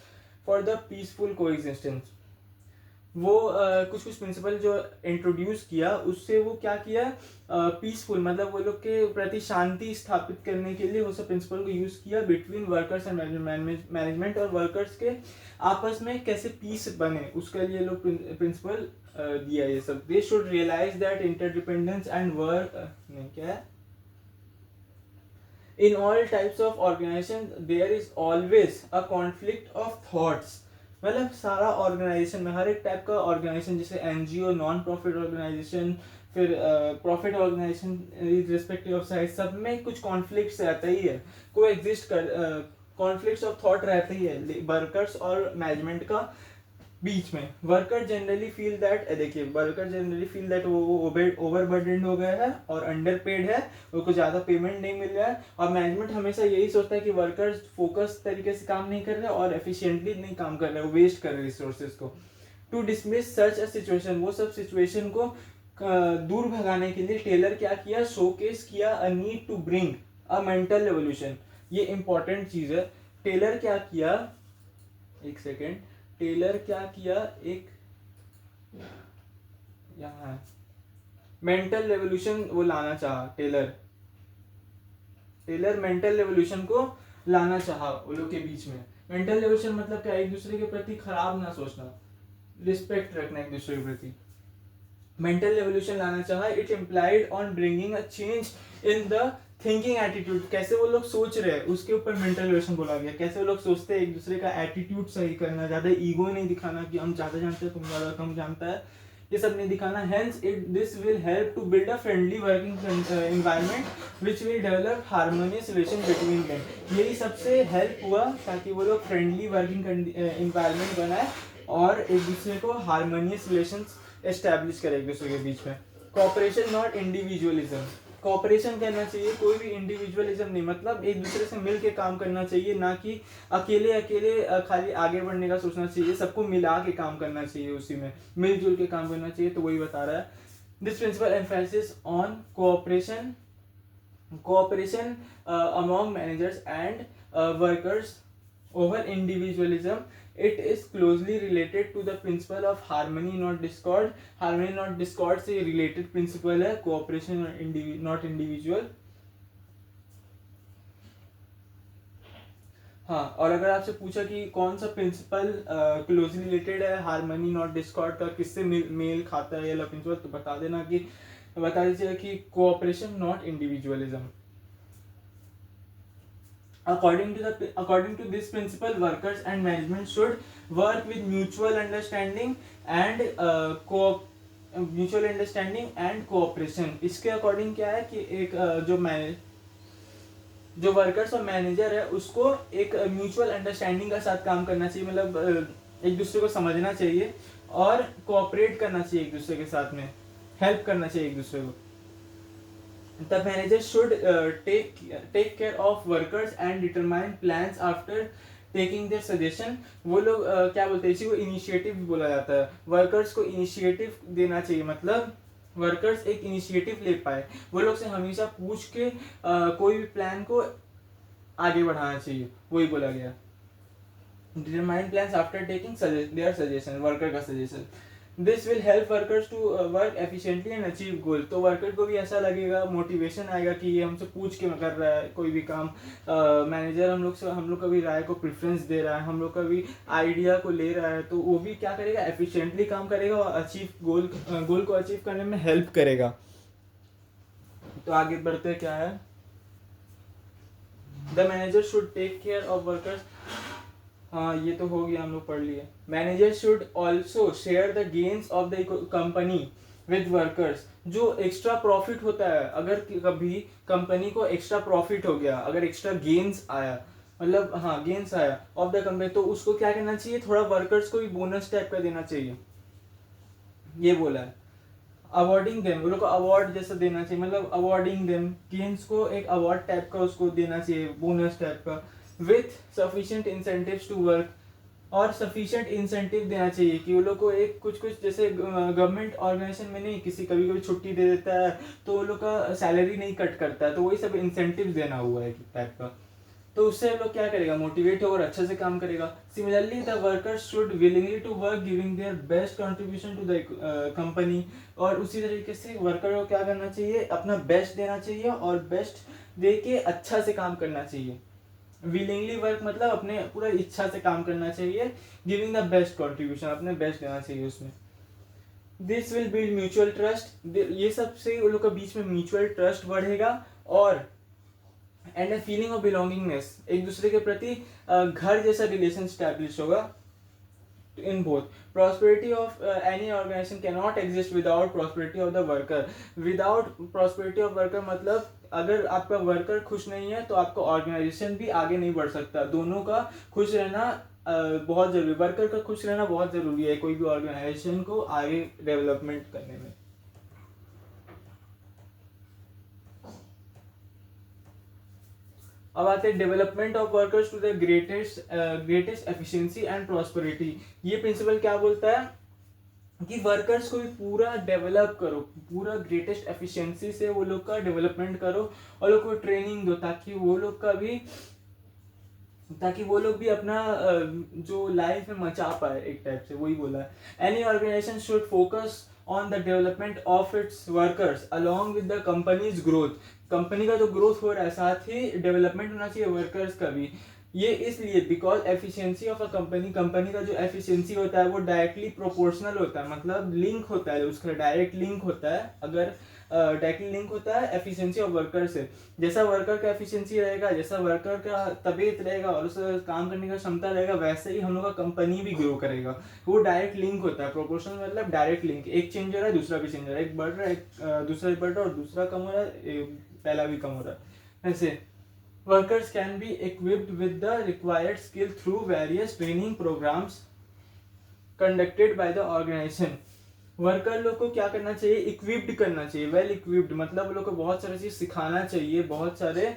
for the peaceful coexistence. वो कुछ कुछ प्रिंसिपल जो इंट्रोड्यूस किया उससे वो क्या किया, पीसफुल मतलब वो लोग के प्रति शांति स्थापित करने के लिए वो सब प्रिंसिपल को यूज किया बिटवीन वर्कर्स एंड मैनेजमेंट, और वर्कर्स के आपस में कैसे पीस बने उसके लिए लोग प्रिंसिपल दिया ये सब। They should realise that interdependence and work नहीं क्या है, in all types of organization there is always a conflict of thoughts। मतलब सारा ऑर्गेनाइजेशन में, हर एक टाइप का ऑर्गेनाइजेशन, जैसे एनजीओ, नॉन प्रॉफिट ऑर्गेनाइजेशन, फिर profit organisation, respective of size, सब में कुछ कॉन्फ्लिक्ट्स रहता ही है, को एग्जिस्ट कर, कॉन्फ्लिक्ट्स ऑफ थॉट रहता ही है वर्कर्स और मैनेजमेंट का बीच में। वर्कर जनरली फील दैट, देखिए वर्कर जनरली फील दैट वो ओवरबर्डन हो गया है और अंडर पेड है, उनको ज़्यादा पेमेंट नहीं मिल रहा है, और मैनेजमेंट हमेशा यही सोचता है कि वर्कर्स फोकस तरीके से काम नहीं कर रहे और एफिशिएंटली नहीं काम कर रहे, वेस्ट कर रहे रिसोर्सेज को। To dismiss such a situation, वो सब सिचुएशन को दूर भगाने के लिए टेलर क्या किया, शोकेस किया a need to bring a mental revolution. ये इंपॉर्टेंट चीज़ है। टेलर क्या किया, एक सेकेंड, टेलर क्या किया, एक यहाँ मेंटल रेवोल्यूशन वो लाना चाहा टेलर मेंटल रेवोल्यूशन को लाना चाहा वो लोग के बीच में। मेंटल रेवोल्यूशन मतलब क्या, एक दूसरे के प्रति खराब ना सोचना, रिस्पेक्ट रखना एक दूसरे के प्रति। मेंटल रेवोल्यूशन लाना चाहा, it implied on bringing a change in the thinking attitude, कैसे वो लोग सोच रहे हैं उसके ऊपर मेंटल रेवोल्यूशन बोला गया। कैसे वो लोग सोचते हैं, एक दूसरे का एटीट्यूड सही करना, ज्यादा ईगो नहीं दिखाना कि हम ज्यादा जानते हैं तुम ज्यादा कम जानता है, ये सब नहीं दिखाना। Hence it this will help to build a friendly working environment which will develop harmonious relation between them. यही सबसे हेल्प हुआ ताकि वो लोग फ्रेंडली वर्किंग एनवायरनमेंट बनाए और एक दूसरे को हार्मोनियस रिलेशंस एस्टैब्लिश करे एक दूसरे के बीच में। कॉपरेशन नॉट इंडिविजुअलिज्म, कॉपरेशन करना चाहिए, कोई भी इंडिविजुअलिज्म नहीं, मतलब एक दूसरे से मिल के काम करना चाहिए, ना कि अकेले अकेले खाली आगे बढ़ने का सोचना चाहिए, सबको मिला के काम करना चाहिए, उसी में मिलजुल के काम करना चाहिए। तो वही बता रहा है, this principle emphasis on cooperation among managers and workers over individualism. It is closely related to the principle of harmony not discord. Harmony not discord से related principle है, cooperation not individual। हाँ, और अगर आपसे पूछा कि कौन सा प्रिंसिपल क्लोजली रिलेटेड है हार्मनी नॉट डिस्कॉर्ड का, किससे मेल खाता है ये प्रिंसिपल, तो बता दीजिएगा कि cooperation not individualism. According to this principle, workers and management should work with mutual understanding and cooperation। इसके अकॉर्डिंग क्या है कि एक जो वर्कर्स और मैनेजर है उसको एक म्यूचुअल अंडरस्टैंडिंग का साथ काम करना चाहिए, मतलब एक दूसरे को समझना चाहिए और कोऑपरेट करना चाहिए एक दूसरे के साथ में, हेल्प करना चाहिए एक दूसरे को। The manager should take care of workers and determine plans after taking their suggestion। वो लोग क्या बोलते हैं, इसी को इनिशिएटिव भी बोला जाता है। वर्कर्स को इनिशिएटिव देना चाहिए, मतलब वर्कर्स एक इनिशिएटिव ले पाए, वो लोग से हमेशा पूछ के कोई भी प्लान को आगे बढ़ाना चाहिए, वही बोला गया। Determine plans after taking their suggestion, worker का suggestion. This will help workers to work efficiently and achieve goal. तो वर्कर को भी ऐसा लगेगा, मोटिवेशन आएगा कि ये हमसे पूछ के कर रहा है कोई भी काम, मैनेजर हम लोग का भी राय को प्रेफरेंस दे रहा है, हम लोग का भी आइडिया को ले रहा है, तो वो भी क्या करेगा, एफिशिएंटली काम करेगा और अचीव गोल को अचीव करने में हेल्प करेगा। तो आगे बढ़ते क्या है, the manager should take care of workers. हाँ, ये तो हो गया, हम लोग पढ़ लिए। Manager should also share the gains of the company with workers. जो एक्स्ट्रा प्रॉफिट होता है, अगर कभी कंपनी को एक्स्ट्रा प्रॉफिट हो गया, अगर एक्स्ट्रा गेन्स आया, मतलब हाँ गेन्स आया ऑफ द कंपनी, तो उसको क्या करना चाहिए, थोड़ा वर्कर्स को भी बोनस टाइप का देना चाहिए, ये बोला है। अवार्डिंग देम, वो लोग को अवार्ड जैसा देना चाहिए, मतलब अवार्डिंग देम, गेन्स को एक अवार्ड टाइप का उसको देना चाहिए, बोनस टाइप का, with sufficient incentives to work. और सफिशिएंट इंसेंटिव देना चाहिए कि वो लोग को एक कुछ जैसे गवर्नमेंट ऑर्गेनाइजेशन में नहीं, किसी कभी कभी छुट्टी दे देता है तो वो लोग का सैलरी नहीं कट करता है, तो वही सब इंसेंटिव देना हुआ है टाइप का। तो उससे लोग क्या करेगा, मोटिवेट होगा और अच्छे से काम करेगा। Similarly the workers should willingly to work giving their best contribution to the company. और उसी तरीके से वर्कर को क्या करना चाहिए, अपना बेस्ट देना चाहिए और बेस्ट दे के अच्छा से काम करना चाहिए। विलिंगली वर्क मतलब अपने पूरा इच्छा से काम करना चाहिए, गिविंग द बेस्ट कंट्रीब्यूशन, अपने बेस्ट देना चाहिए उसमें। This will build mutual trust, ये सब से उन लोग के बीच में म्यूचुअल ट्रस्ट बढ़ेगा और and a feeling of belongingness, एक दूसरे के प्रति घर जैसा रिलेशन स्टैब्लिश होगा in both. Prosperity of any organisation cannot exist without prosperity of the worker. Without prosperity of worker मतलब अगर आपका वर्कर खुश नहीं है तो आपका ऑर्गेनाइजेशन भी आगे नहीं बढ़ सकता। दोनों का खुश रहना बहुत जरूरी, वर्कर का खुश रहना बहुत जरूरी है कोई भी ऑर्गेनाइजेशन को आगे डेवलपमेंट करने में। अब आते हैं development of workers to the greatest efficiency and prosperity. ये प्रिंसिपल क्या बोलता है कि वर्कर्स को भी पूरा डेवलप करो, पूरा ग्रेटेस्ट एफिशिएंसी से वो लोग का डेवलपमेंट करो और लोग को ट्रेनिंग दो ताकि वो लोग भी अपना जो लाइफ में मचा पाए, एक टाइप से वही बोला है। Any organisation should focus on the development of its workers along with the company's growth. Company का जो ग्रोथ हो रहा है साथ ही डेवलपमेंट होना चाहिए वर्कर्स का भी। ये इसलिए because efficiency of a company का जो एफिशिएंसी होता है वो डायरेक्टली प्रोपोर्शनल होता है, मतलब लिंक होता है, उसका डायरेक्ट लिंक होता है, अगर डायरेक्टली लिंक होता है एफिशिएंसी ऑफ वर्कर से। जैसा वर्कर का एफिशिएंसी रहेगा, जैसा वर्कर का तबीयत रहेगा और उसका काम करने का क्षमता रहेगा, वैसे ही हम लोग का कंपनी भी ग्रो करेगा। वो डायरेक्ट लिंक होता है, प्रोपोर्शनल मतलब डायरेक्ट लिंक, एक चेंज हो रहा है दूसरा भी चेंज हो रहा है, एक बढ़ रहा है दूसरा भी बढ़ रहा है और दूसरा कम हो रहा है पहला भी कम हो रहा है। ऐसे workers can be equipped with the required skill through various training programs conducted by the organization। Worker लोग को क्या करना चाहिए, इक्विप्ड करना चाहिए। वेल इक्विप्ड मतलब लोग को बहुत सारे चीज सिखाना चाहिए, बहुत सारे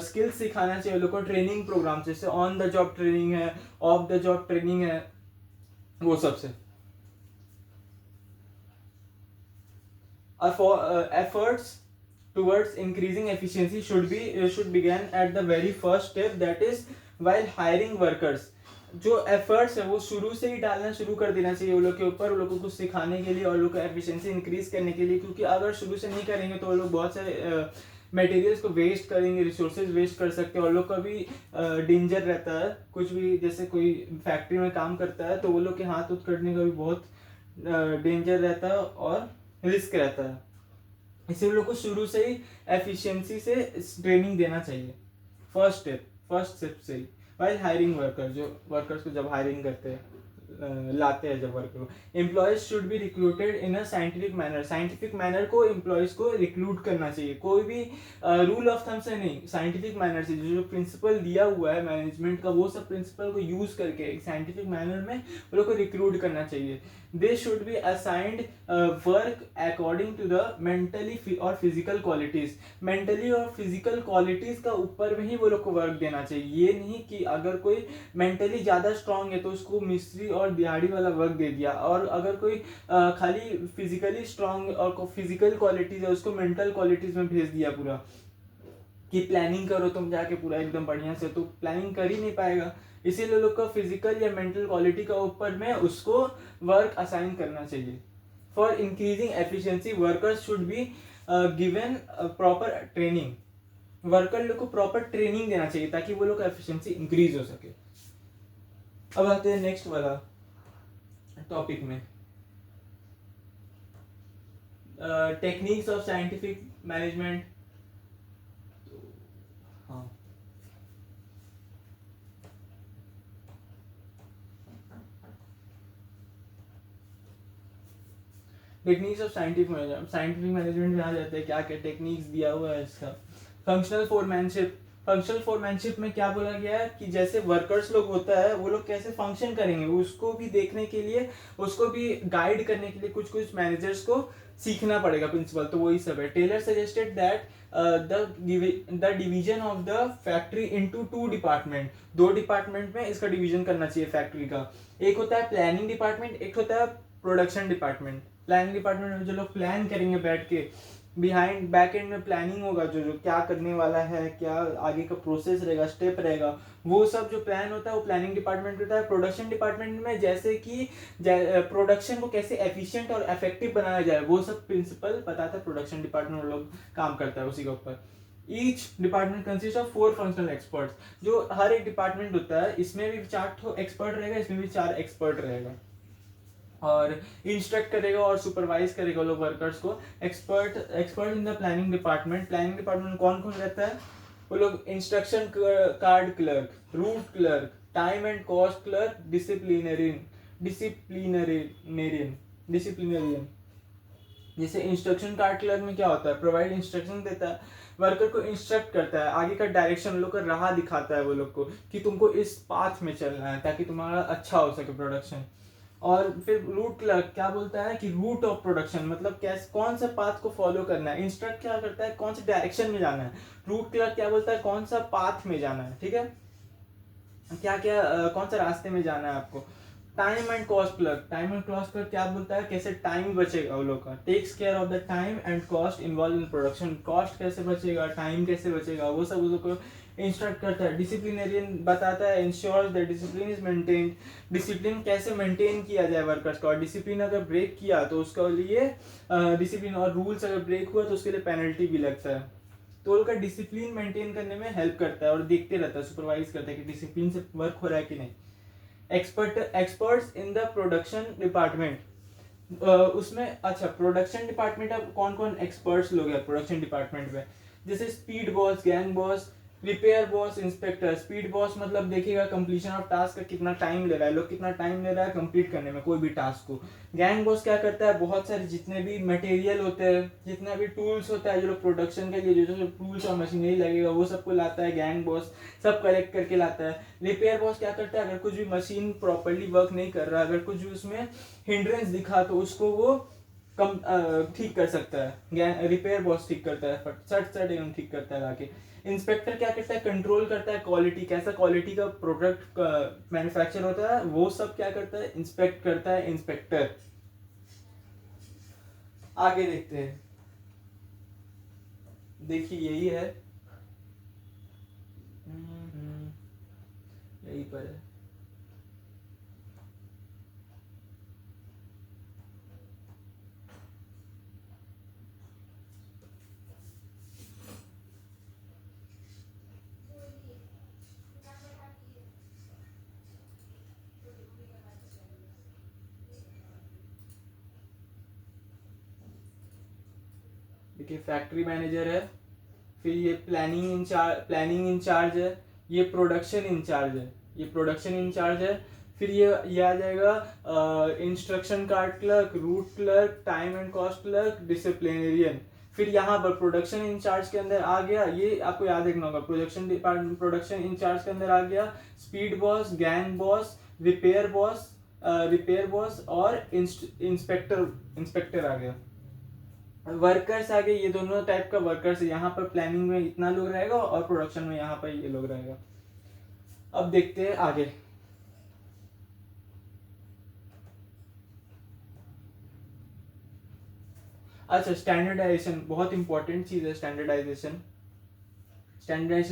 स्किल्स सिखाना चाहिए लोग को ट्रेनिंग प्रोग्राम, जैसे ऑन द जॉब ट्रेनिंग है, ऑफ द जॉब ट्रेनिंग है, वो सबसे। Efforts towards increasing efficiency should begin at the very first step, that is while hiring workers। जो एफर्ट्स है वो शुरू से ही डालना शुरू कर देना चाहिए वो लोग के ऊपर, वो लोग को कुछ सिखाने के लिए और लोग को एफिशिएंसी इंक्रीज करने के लिए। क्योंकि अगर शुरू से नहीं करेंगे तो वो लोग बहुत सारे मटेरियल्स को वेस्ट करेंगे, रिसोर्सेज वेस्ट कर सकते हैं और लोग का भी डेंजर रहता है। कुछ भी जैसे कोई फैक्ट्री में काम करता है तो वो लोग के हाथ उठ करने का भी बहुत डेंजर रहता है और रिस्क रहता है। इसीलिए लोग को शुरू से ही एफिशिएंसी से ट्रेनिंग देना चाहिए, फर्स्ट स्टेप से ही। वाइल हायरिंग वर्कर, जो वर्कर्स को जब हायरिंग करते हैं लाते हैं जब वर्कर को। Employees should be recruited in a scientific manner, scientific manner को एम्प्लॉयज को रिक्रूट करना चाहिए, कोई भी रूल ऑफ थंब से नहीं, साइंटिफिक मैनर से। जो प्रिंसिपल दिया हुआ है मैनेजमेंट का वो सब प्रिंसिपल को यूज करके एक साइंटिफिक मैनर में वो लोग को रिक्रूट करना चाहिए। They should be assigned work according to the mentally और फिजिकल क्वालिटीज, मेंटली और फिजिकल क्वालिटीज का ऊपर में ही वो लोग को वर्क देना चाहिए। ये नहीं कि अगर कोई मेंटली ज्यादा स्ट्रांग है तो उसको मिस्त्री और दिहाड़ी वाला वर्क दे दिया, और अगर कोई खाली फिजिकली स्ट्रांग और फिजिकल क्वालिटीज है उसको मेंटल क्वालिटीज में भेज दिया पूरा कि प्लानिंग करो तुम जाके पूरा एकदम बढ़िया से, तो प्लानिंग कर ही नहीं पाएगा। इसीलिए लोग का फिजिकल या मेंटल क्वालिटी का ऊपर में उसको वर्क असाइन करना चाहिए। For increasing efficiency workers should be given proper training, worker लोग को प्रॉपर ट्रेनिंग देना चाहिए ताकि वो लोग का एफिशिएंसी इंक्रीज हो सके। अब आते हैं नेक्स्ट वाला टॉपिक में, टेक्निक्स ऑफ साइंटिफिक मैनेजमेंट। हाँ, टेक्निक्स ऑफ साइंटिफिक मैनेजमेंट में आ जाते हैं, क्या क्या टेक्निक्स दिया हुआ है इसका। फंक्शनल फोरमैनशिप, फंक्शनल फोरमैनशिप में क्या बोला गया है कि जैसे वर्कर्स लोग होता है वो लोग कैसे फंक्शन करेंगे उसको भी देखने के लिए, उसको भी गाइड करने के लिए कुछ मैनेजर्स को सीखना पड़ेगा प्रिंसिपल, तो वही सब है। Taylor suggested that the division of the factory into 2 department, 2 department में इसका डिवीजन करना चाहिए फैक्ट्री का। एक होता है प्लानिंग डिपार्टमेंट, एक होता है प्रोडक्शन डिपार्टमेंट। प्लानिंग डिपार्टमेंट में जो लोग प्लान करेंगे बैठ के बिहाइंड बैक एंड में प्लानिंग होगा, जो जो क्या करने वाला है, क्या आगे का प्रोसेस रहेगा, स्टेप रहेगा, वो सब जो प्लान होता है वो प्लानिंग डिपार्टमेंट होता है। प्रोडक्शन डिपार्टमेंट में जैसे कि प्रोडक्शन को कैसे एफिशिएंट और इफेक्टिव बनाया जाए, वो सब प्रिंसिपल बताता है प्रोडक्शन डिपार्टमेंट लोग काम करता है उसी के ऊपर। Each department consist of 4 functional experts. जो हर एक डिपार्टमेंट होता है इसमें भी 4 एक्सपर्ट रहेगा, इसमें भी 4 एक्सपर्ट रहेगा, और इंस्ट्रक्ट करेगा और सुपरवाइज करेगा लोग वर्कर्स को। Expert in the planning department. Planning department में कौन कौन रहता है? वो लोग instruction card clerk, route clerk, time and cost clerk, disciplinarian. जैसे इंस्ट्रक्शन कार्ड क्लर्क में क्या होता है? प्रोवाइड इंस्ट्रक्शन देता है, वर्कर को इंस्ट्रक्ट करता है, आगे का डायरेक्शन लोग का राह दिखाता है वो लोग को कि तुमको इस पाथ में चलना है ताकि तुम्हारा अच्छा हो सके प्रोडक्शन। और फिर रूट क्लर्क क्या बोलता है कि रूट ऑफ प्रोडक्शन, मतलब कैसे कौन सा पाथ को फॉलो करना है। इंस्ट्रक्ट क्या करता है? कौन से डायरेक्शन में जाना है। रूट क्लर्क क्या बोलता है? कौन सा पाथ में जाना है, ठीक है, क्या क्या कौन सा रास्ते में जाना है आपको। Time and cost clerk, time and cost clerk क्या बोलता है? कैसे टाइम बचेगा वो लोग का, takes care of the time and cost involve in production. Cost कैसे बचेगा, टाइम कैसे बचेगा, वो सब उसको इंस्ट्रक्ट करता है। डिसिप्लिनरियन बताता है ensure the discipline is maintained. Discipline कैसे मेंटेन किया जाए वर्कर्स का, और डिसिप्लिन अगर ब्रेक किया तो उसके लिए डिसिप्लिन और रूल्स अगर ब्रेक हुआ तो उसके लिए पेनल्टी भी लगता है। तो उनका डिसिप्लिन मेंटेन करने में हेल्प करता है और देखते रहता है, सुपरवाइज करता है कि डिसिप्लिन से वर्क हो रहा है कि नहीं। Experts in the production department, उसमें अच्छा प्रोडक्शन डिपार्टमेंट अब कौन कौन एक्सपर्ट्स लोग हैं प्रोडक्शन डिपार्टमेंट में? जैसे speed boss, gang boss, repair boss, inspector. Speed boss मतलब देखेगा कंप्लीशन ऑफ टास्क का कितना टाइम ले रहा है, लोग कितना टाइम ले रहा है कंप्लीट करने में कोई भी टास्क को। गैंग बॉस क्या करता है? बहुत सारे जितने भी मटेरियल होते हैं, जितना भी टूल्स होता है जो लोग प्रोडक्शन के लिए जो जो टूल्स और मशीनरी लगेगा वो सबको लाता है गैंग बॉस, सब कलेक्ट करके लाता है। रिपेयर बॉस क्या करता है? अगर कुछ भी मशीन प्रॉपरली वर्क नहीं कर रहा, अगर कुछ भी उसमें हिंड्रेंस दिखा तो उसको वो कम ठीक कर सकता है। रिपेयर बॉस ठीक करता है, सट सट एवं ठीक करता है लाके। इंस्पेक्टर क्या करता है? कंट्रोल करता है क्वालिटी, कैसा क्वालिटी का प्रोडक्ट मैन्युफैक्चर होता है वो सब क्या करता है? इंस्पेक्ट करता है इंस्पेक्टर। आगे देखते हैं, देखिए यही है, यही पर है। देखिए फैक्ट्री मैनेजर है, फिर ये प्लानिंग इंचार्ज है, ये प्रोडक्शन इंचार्ज है, ये प्रोडक्शन इंचार्ज है। फिर ये आ जाएगा instruction card clerk, route clerk, time and cost clerk, disciplinarian. फिर यहाँ पर प्रोडक्शन इंचार्ज के अंदर आ गया, ये आपको याद रखना होगा, प्रोडक्शन डिपार्टमेंट प्रोडक्शन इंचार्ज के अंदर आ गया speed boss, gang boss, repair boss और इंस्पेक्टर आ गया। वर्कर्स आगे, ये दोनों टाइप का वर्कर्स है, यहाँ पर प्लानिंग में इतना लोग रहेगा और प्रोडक्शन में यहाँ पर ये लोग रहेगा। अब देखते हैं आगे। अच्छा स्टैंडर्डाइजेशन बहुत इंपॉर्टेंट चीज है। स्टैंडर्डाइजेशन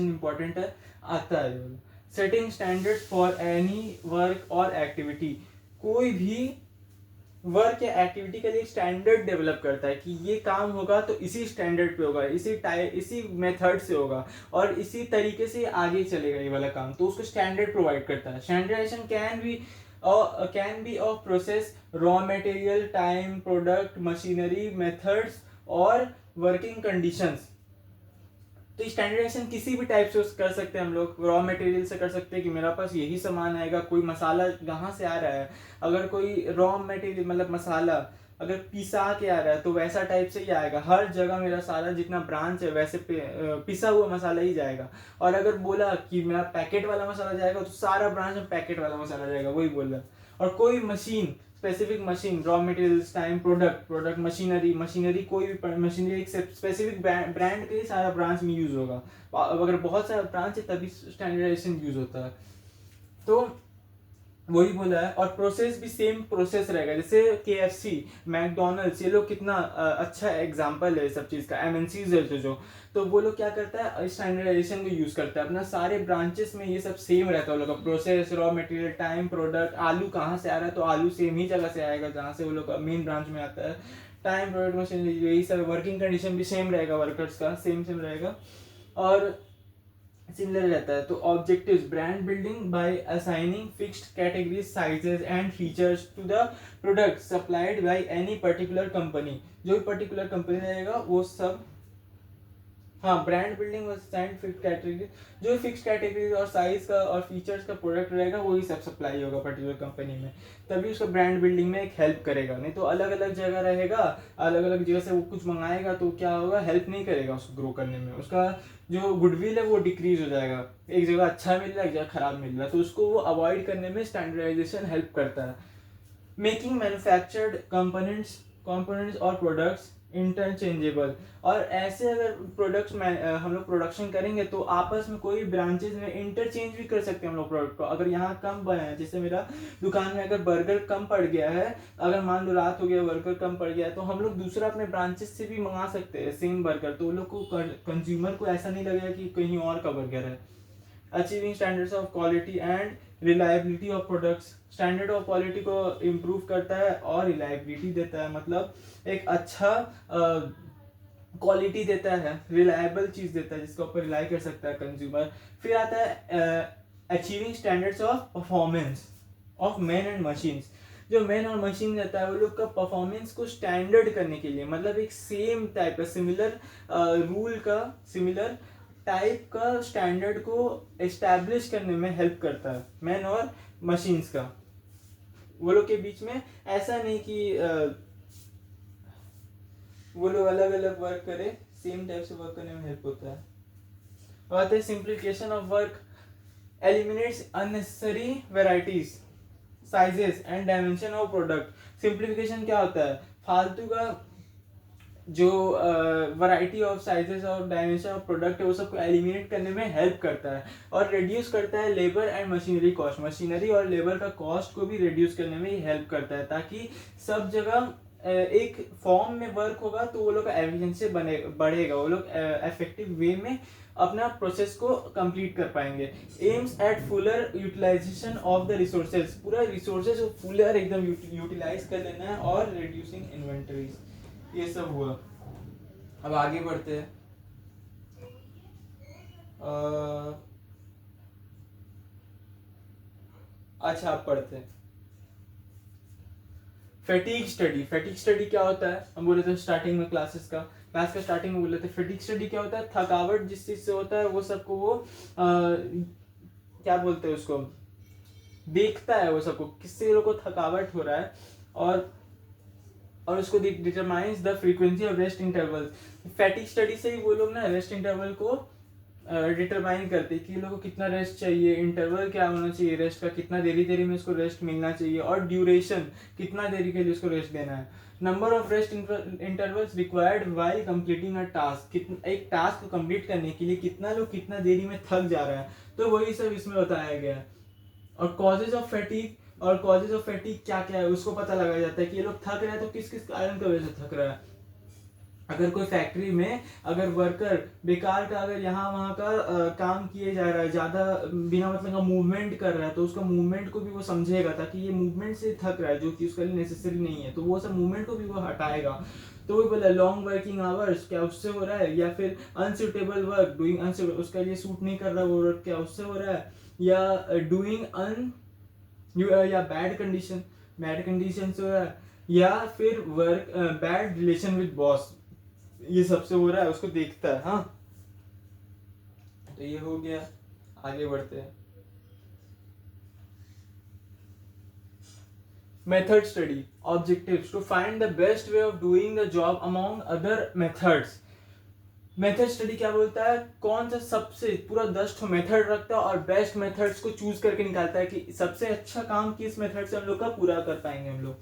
इंपॉर्टेंट है, आता है। Setting standards for any work और एक्टिविटी, कोई भी वर्क या एक्टिविटी के लिए स्टैंडर्ड डेवलप करता है कि ये काम होगा तो इसी स्टैंडर्ड पे होगा, इसी मेथड से होगा और इसी तरीके से आगे चलेगा ये वाला काम, तो उसको स्टैंडर्ड प्रोवाइड करता है। Standardization can be of process, raw material, time, product, machinery, methods और वर्किंग कंडीशंस। तो स्टैंडर्डाइजेशन किसी भी टाइप से कर सकते हैं हम लोग। रॉ मटेरियल से कर सकते हैं कि मेरा पास यही सामान आएगा, कोई मसाला कहाँ से आ रहा है, अगर कोई रॉ मटेरियल मतलब मसाला अगर पिसा के आ रहा है तो वैसा टाइप से ही आएगा, हर जगह मेरा सारा जितना ब्रांच है वैसे पिसा हुआ मसाला ही जाएगा। और अगर बोला कि मेरा पैकेट वाला मसाला जाएगा तो सारा ब्रांच में पैकेट वाला मसाला जाएगा, वही बोल रहा। और कोई machine, specific machine, raw materials, time, product, machinery कोई भी मशीनरी एक स्पेसिफिक ब्रांड के सारा ब्रांच में यूज होगा। अगर बहुत सारा ब्रांच है तभी स्टैंडर्डाइजेशन यूज होता है। तो वही बोला है। और प्रोसेस भी सेम प्रोसेस रहेगा, जैसे KFC, मैकडोनल्ड्स, ये लोग कितना अच्छा एग्जांपल है सब चीज़ का, MNCs है जो तो वो लोग क्या करता है, स्टैंडर्डाइजेशन को यूज़ करता है अपना सारे ब्रांचेस में, ये सब सेम रहता है वो लोग का process, raw material, time, product. आलू कहाँ से आ रहा है, तो आलू सेम ही जगह से आएगा जहाँ से वो लोग का मेन ब्रांच में आता है। टाइम, प्रोडक्ट, मशीन, यही सब। वर्किंग कंडीशन भी सेम रहेगा, वर्कर्स का सेम सेम रहेगा और सिमिलर रहता है। तो objectives, brand building by assigning fixed categories, sizes and features to the product supplied by any particular company. जो भी पर्टिकुलर कंपनी रहेगा वो सब, हाँ, ब्रांड बिल्डिंग और असाइंड फिक्स्ड कैटेगरी, जो फिक्स्ड कैटेगरीज और साइज का और फीचर्स का प्रोडक्ट रहेगा वही सब सप्लाई होगा पर्टिकुलर कंपनी में, तभी उसका ब्रांड बिल्डिंग में एक हेल्प करेगा। नहीं तो अलग अलग जगह रहेगा, अलग अलग जगह से वो कुछ मंगाएगा तो क्या होगा, हेल्प नहीं करेगा उसको ग्रो करने में। उसका जो गुडविल है वो डिक्रीज हो जाएगा, एक जगह अच्छा मिल रहा है, एक जगह खराब मिल रहा है, तो उसको वो अवॉइड करने में स्टैंडर्डाइजेशन हेल्प करता है। मेकिंग मैन्युफैक्चर्ड कंपोनेंट्स और प्रोडक्ट्स इंटरचेंजेबल, और ऐसे अगर प्रोडक्ट्स में हम लोग प्रोडक्शन करेंगे तो आपस में कोई ब्रांचेज में इंटरचेंज भी कर सकते हैं हम लोग प्रोडक्ट को। अगर यहाँ कम बने हैं, जैसे मेरा दुकान में अगर बर्गर कम पड़ गया है, अगर मान लो रात हो गया बर्गर कम पड़ गया है, तो हम लोग दूसरा अपने ब्रांचेस से भी मंगा सकते हैं सेम बर्गर, तो वो लोग को कंज्यूमर को ऐसा नहीं लगेगा कि कहीं और का बर्गर है। Achieving standards of quality and reliability of products, standard of quality को इम्प्रूव करता है और रिलायबिलिटी देता है, मतलब एक अच्छा क्वालिटी देता है, रिलायबल चीज देता है जिसके ऊपर रिलाई कर सकता है कंज्यूमर। फिर आता है achieving standards of performance of man and machines. जो मैन और मशीन रहता है वो लोग का परफॉर्मेंस को स्टैंडर्ड करने के लिए, मतलब एक सेम टाइप का सिमिलर रूल का, सिमिलर टाइप का स्टैंडर्ड को एस्टैब्लिश करने में हेल्प करता है मैन और मशीन्स का। वो लोग के बीच में ऐसा नहीं कि वो लोग अलग अलग वर्क करे, सेम टाइप से वर्क करने में हेल्प होता है। बात है simplification of work, eliminates unnecessary varieties, sizes and dimension of product. Simplification क्या होता है, फालतू का जो वैरायटी ऑफ साइजेस और डायमेंशन ऑफ प्रोडक्ट है वो सबको एलिमिनेट करने में हेल्प करता है, और रिड्यूस करता है labour and machinery cost, machinery और लेबर का कॉस्ट को भी रिड्यूस करने में हेल्प करता है, ताकि सब जगह एक फॉर्म में वर्क होगा तो वो लोग का एफिशिएंसी बढ़ेगा, वो लोग इफेक्टिव वे में अपना प्रोसेस को कंप्लीट कर पाएंगे। Aims at fuller utilization of the resources, पूरा रिसोर्सेज को फुलर एकदम यूटिलाइज कर लेना है, और रिड्यूसिंग इन्वेंटरीज, ये सब हुआ। अब आगे बढ़ते हैं। अच्छा, आप पढ़ते हैं फैटिग स्टडी। फैटिग स्टडी क्या होता है, हम बोले थे स्टार्टिंग में क्लास का स्टार्टिंग में बोले थे, फैटिग स्टडी क्या होता है, थकावट जिस चीज से होता है वो सबको वो क्या बोलते हैं उसको, देखता है वो सबको, किससे लोग को थकावट हो रहा है, और उसको determines the frequency of rest interval. Fatigue study से ही वो लोग ना रेस्ट इंटरवल को डिटरमाइन करते हैं कि लोगों को कितना रेस्ट चाहिए, इंटरवल क्या होना चाहिए रेस्ट का, कितना देरी देरी में इसको रेस्ट मिलना चाहिए, और ड्यूरेशन कितना देरी के लिए इसको रेस्ट देना है। Number of rest intervals required while completing a task, एक टास्क को कंप्लीट करने के लिए कितना लोग कितना देरी में थक जा रहा है, तो वही सब इसमें बताया गया है। और कॉजेज ऑफ फैटिग क्या क्या है उसको पता लगाया जाता है कि ये लोग थक रहे हैं तो किस किस कारण की वजह से थक रहा है। अगर कोई फैक्ट्री में अगर वर्कर बेकार का अगर यहाँ वहाँ का काम किए जा रहा है, ज़्यादा बिना मतलब का मूवमेंट कर रहा है, तो उसका मूवमेंट को भी वो समझेगा, ताकि ये मूवमेंट से थक रहा है जो कि उसके लिए नेसेसरी नहीं है, तो वो सब मूवमेंट को भी वो हटाएगा। तो वो बोला लॉन्ग वर्किंग आवर्स क्या उससे हो रहा है, या फिर अनसुटेबल वर्क डूइंग अनसुटेबल, उसका लिए सूट नहीं कर रहा वो वर्क क्या उससे हो रहा है, या डूइंग या बैड कंडीशन से हो रहा है, या फिर work bad relation with boss, ये सबसे हो रहा है, उसको देखता है। हाँ, तो ये हो गया, आगे बढ़ते हैं। Method study, objectives to find the best way of doing the job among other methods. Method study क्या बोलता है, कौन सा सबसे पूरा 10 मेथड रखता है और बेस्ट मेथड्स को चूज करके निकालता है कि सबसे अच्छा काम किस मेथड से हम लोग का पूरा कर पाएंगे हम लोग।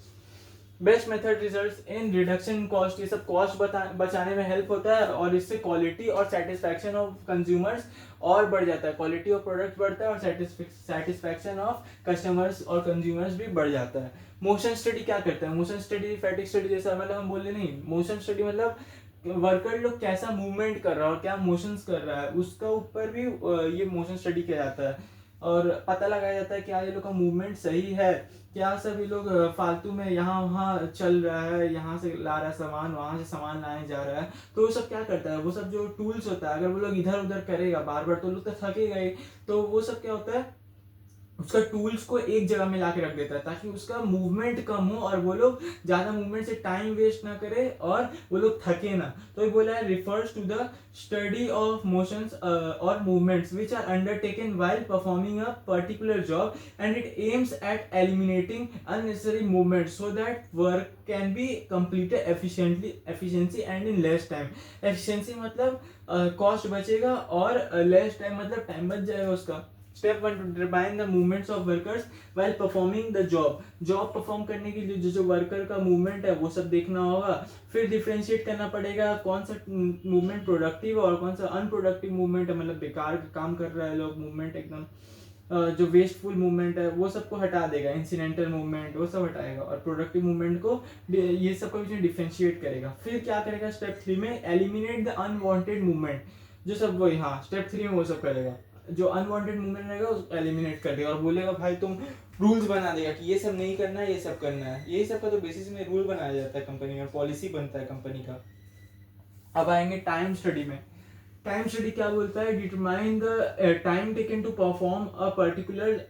Best method results in reduction in cost, ये सब कॉस्ट बचाने में हेल्प होता है और इससे क्वालिटी और सेटिस्फैक्शन ऑफ कंज्यूमर्स और बढ़ जाता है, क्वालिटी ऑफ प्रोडक्ट बढ़ता है और सेटिस्फैक्शन ऑफ कस्टमर्स और कंज्यूमर्स भी बढ़ जाता है। मोशन स्टडी क्या करता है? मोशन स्टडी फैटिक स्टडी जैसा मतलब हम बोले नहीं, मोशन स्टडी मतलब वर्कर लोग कैसा मूवमेंट कर रहा है और क्या मोशंस कर रहा है उसका ऊपर भी ये मोशन स्टडी किया जाता है और पता लगाया जाता है क्या ये लोग का मूवमेंट सही है, क्या सभी लोग फालतू में यहाँ वहाँ चल रहा है, यहाँ से ला रहा है सामान, वहाँ से सामान लाने जा रहा है, तो वो सब क्या करता है, वो सब जो टूल्स होता है अगर वो लोग इधर उधर करेगा बार बार तो लोग तो थकेगा ही, तो वो सब क्या होता है उसका टूल्स को एक जगह में लाके रख देता है ताकि उसका मूवमेंट कम हो और वो लोग ज्यादा मूवमेंट से टाइम वेस्ट ना करे और वो लोग थके ना। तो ये बोला है refers to the study of motions और movements which are undertaken while performing a particular job and it aims at eliminating unnecessary movement so that work can be completed efficiency and in less time. Efficiency मतलब cost बचेगा और less time मतलब time बच जाएगा उसका। Step 1 to determine the movements of workers while performing the job, job perform करने के लिए जो वर्कर का मूवमेंट है वो सब देखना होगा। फिर डिफरेंशिएट करना पड़ेगा कौन सा मूवमेंट प्रोडक्टिव और कौन सा अनप्रोडक्टिव मूवमेंट है, मतलब बेकार काम कर रहा है लोग, मूवमेंट एकदम जो वेस्टफुल मूवमेंट है वो सबको हटा देगा, इंसिडेंटल मूवमेंट वो सब हटाएगा और प्रोडक्टिव मूवमेंट को ये सबको बीच डिफरेंशिएट करेगा। फिर क्या करेगा स्टेप 3 में, एलिमिनेट द अनवांटेड मूवमेंट, जो सब वही हाँ स्टेप 3 में वो सब करेगा, जो अनवांटेड मूवमेंट रहेगा उसको एलिमिनेट कर देगा और बोलेगा भाई तुम रूल्स बना देगा कि ये सब नहीं करना है, ये सब करना है, ये सब का तो बेसिस में रूल बनाया जाता है कंपनी में, पॉलिसी बनता है कंपनी का। अब आएंगे टाइम स्टडी में। टाइम स्टडी क्या बोलता है, determine the time taken to perform a particular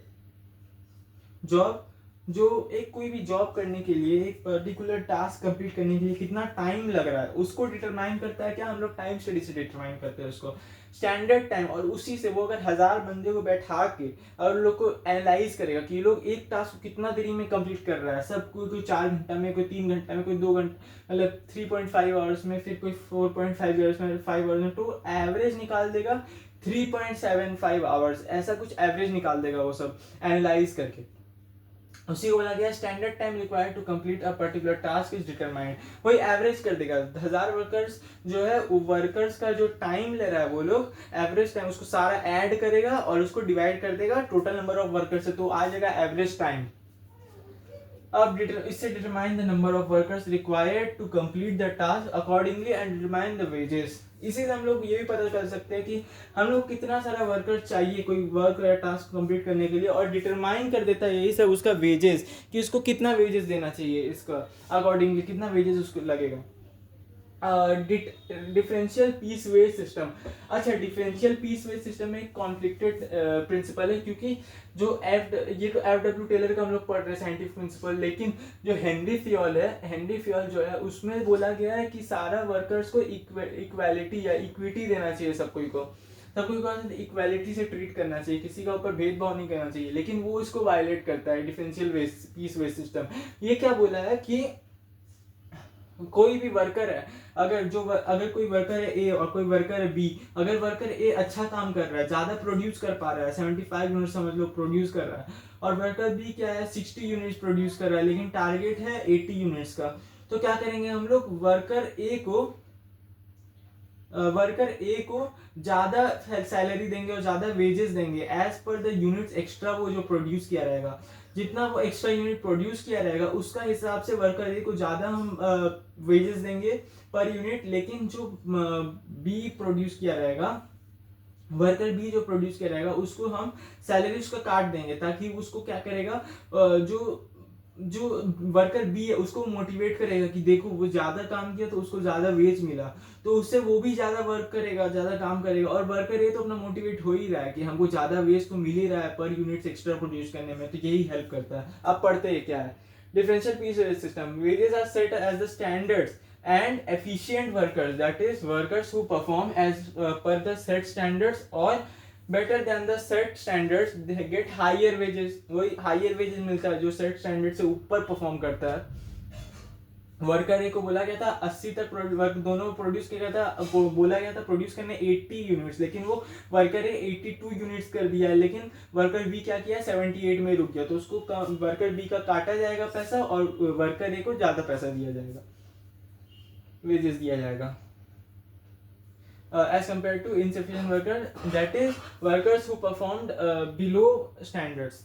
job, जो एक कोई भी जॉब करने के लिए एक पर्टिकुलर टास्क कंप्लीट करने के लिए कितना टाइम लग रहा है उसको डिटरमाइन करता है क्या, हम लोग टाइम स्टडी से डिटरमाइन करते हैं उसको स्टैंडर्ड टाइम। और उसी से वो अगर 1000 बंदे को बैठा के और लोग को एनालाइज करेगा कि ये लोग एक टास्क कितना देरी में कंप्लीट कर रहा है, सब कोई 4 घंटा में, कोई 3 घंटा में, कोई 2 घंटा, मतलब 3.5 आवर्स में, फिर कोई 4.5 आवर्स में, 5 आवर्स में, तो एवरेज निकाल देगा 3.75 आवर्स, ऐसा कुछ एवरेज निकाल देगा वो सब एनालाइज करके। उसी को बोला गया standard time required to complete a particular task is determined, वही एवरेज कर देगा 1000 वर्कर्स जो है वर्कर्स का जो टाइम ले रहा है वो लोग एवरेज टाइम उसको सारा ऐड करेगा और उसको डिवाइड कर देगा टोटल नंबर ऑफ वर्कर्स से, तो आ जाएगा एवरेज टाइम। अब इससे determine the number of workers required to complete the task accordingly and determine the wages, इसी से हम लोग ये भी पता कर सकते हैं कि हम लोग कितना सारा वर्कर चाहिए कोई वर्क या टास्क कंप्लीट करने के लिए, और डिटरमाइन कर देता है यही सब उसका वेजेस कि उसको कितना वेजेस देना चाहिए, इसका अकॉर्डिंगली कितना वेजेस उसको लगेगा। डिफरेंशियल पीस वेज सिस्टम, अच्छा डिफरेंशियल पीस वेज सिस्टम में एक कॉन्फ्लिक्टेड प्रिंसिपल है क्योंकि जो ये तो एफ.डब्ल्यू. टेलर का हम लोग पढ़ रहे हैं साइंटिफिक प्रिंसिपल, लेकिन जो हेनरी फ्योल है, हेनरी फ्योल जो है उसमें बोला गया है कि सारा वर्कर्स को इक्वालिटी या इक्विटी देना चाहिए, सबको को इक्वालिटी से ट्रीट करना चाहिए, किसी का ऊपर भेदभाव नहीं करना चाहिए, लेकिन वो इसको वायलेट करता है डिफरेंशियल पीस वेज सिस्टम। ये क्या बोला है कि कोई भी वर्कर है, अगर कोई वर्कर है ए और कोई वर्कर है बी, अगर वर्कर ए अच्छा काम कर रहा है, ज्यादा प्रोड्यूस कर पा रहा है, 75 यूनिट समझ लो प्रोड्यूस कर रहा है, और वर्कर बी क्या है 60 यूनिट्स प्रोड्यूस कर रहा है लेकिन टारगेट है 80 यूनिट्स का, तो क्या करेंगे हम लोग वर्कर ए को ज्यादा सैलरी देंगे और ज्यादा वेजेस देंगे as per the units extra वो जो प्रोड्यूस किया रहेगा, जितना वो एक्स्ट्रा यूनिट प्रोड्यूस किया रहेगा उसका हिसाब से वर्कर ए को ज्यादा हम वेजेस देंगे पर यूनिट, लेकिन जो बी प्रोड्यूस किया रहेगा, वर्कर बी जो प्रोड्यूस किया रहेगा उसको हम सैलरी उसका काट देंगे, ताकि उसको क्या करेगा जो वर्कर बी है उसको मोटिवेट करेगा कि देखो वो ज्यादा काम किया तो उसको ज्यादा वेज मिला, तो उससे वो भी ज्यादा वर्क करेगा, ज्यादा काम करेगा, और वर्कर ये तो अपना मोटिवेट हो ही रहा है कि हमको ज्यादा वेज तो मिल ही रहा है पर यूनिट्स एक्स्ट्रा प्रोड्यूस करने में, तो यही हेल्प करता है। अब पढ़ते हैं क्या है differential piece wage system. Wages are set as the standards and efficient workers, that is workers who perform as per the set standards or better than the set standards, they get higher wages, वही higher wages मिलता है जो set standard से ऊपर perform करता है। Worker ए को बोला गया था 80 तक वर्क दोनों प्रोड्यूस किया गया था, बोला गया था प्रोड्यूस करने 80 यूनिट्स, लेकिन वो वर्कर ए 82 यूनिट्स कर दिया है, लेकिन वर्कर बी क्या किया 78 में रुक गया, तो उसको वर्कर बी का काटा जाएगा पैसा और वर्कर ए को ज़्यादा पैसा दिया जाएगा, वेजेस दिया जाएगा। As compared to insufficient worker, that is workers who performed below standards।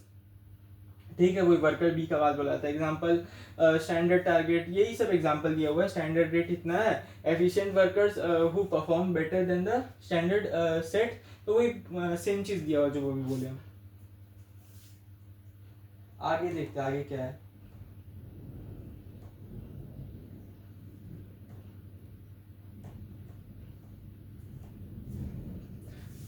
ठीक है, वही वर्कर बी का बात बोला था। एग्जांपल स्टैंडर्ड टारगेट, यही सब एग्जांपल दिया हुआ है। स्टैंडर्ड रेट इतना है, efficient workers who perform better than the standard set, तो वही सेम चीज दिया हुआ जो वो भी बोले। आगे देखते हैं आगे क्या है।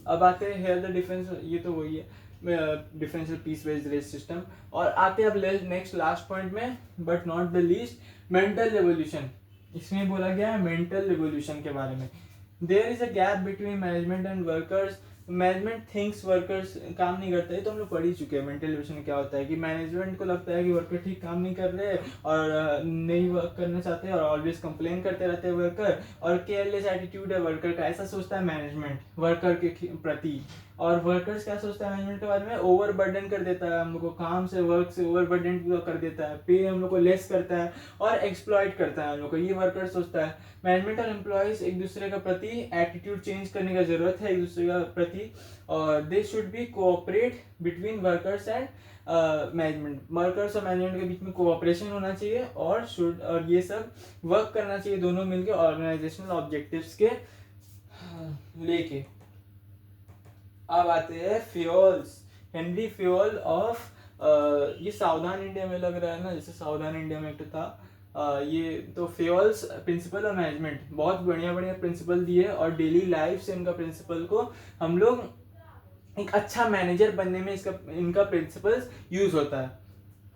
अब आते हैं हेयर द डिफरेंस, ये तो वही है differential piece based rate system. और आते हैं अब नेक्स्ट लास्ट पॉइंट में, but not the least, mental revolution. इसमें बोला गया है मेंटल रेवोल्यूशन के बारे में। There is a gap between management and workers. Management thinks workers काम नहीं करते, तो हम लोग पढ़ ही चुके हैं मेंटल रेवोल्यूशन क्या होता है, कि मैनेजमेंट को लगता है कि वर्कर ठीक काम नहीं कर रहे और नहीं वर्क करना चाहते और ऑलवेज कंप्लेन करते रहते हैं वर्कर, और केयरलेस एटीट्यूड है वर्कर का, ऐसा सोचता है मैनेजमेंट वर्कर के प्रति। और वर्कर्स क्या सोचता है मैनेजमेंट के बारे में, ओवर बर्डन कर देता है हम लोग को, काम से वर्क से ओवर बर्डन कर देता है, पे हम लोग को लेस करता है और एक्सप्लॉइट करता है हम लोग को, ये वर्कर सोचता है। मैनेजमेंट और एम्प्लॉयज एक दूसरे के प्रति एटीट्यूड चेंज करने का जरूरत है एक दूसरे के प्रति, और दे should B cooperate between workers and management. Workers और मैनेजमेंट के बीच में कोऑपरेशन होना चाहिए और ये सब वर्क करना चाहिए दोनों मिलकर ऑर्गेनाइजेशनल ऑब्जेक्टिव्स के लेके। अब आते हैं फ्यूल्स। हेनरी फ्यूल ऑफ ये सावधान इंडिया में लग रहा है ना, जैसे सावधान इंडिया में एक था ये, तो फ्यूल्स प्रिंसिपल और मैनेजमेंट, बहुत बढ़िया बढ़िया प्रिंसिपल दिए और डेली लाइफ से इनका प्रिंसिपल को हम लोग एक अच्छा मैनेजर बनने में इनका प्रिंसिपल्स यूज होता है।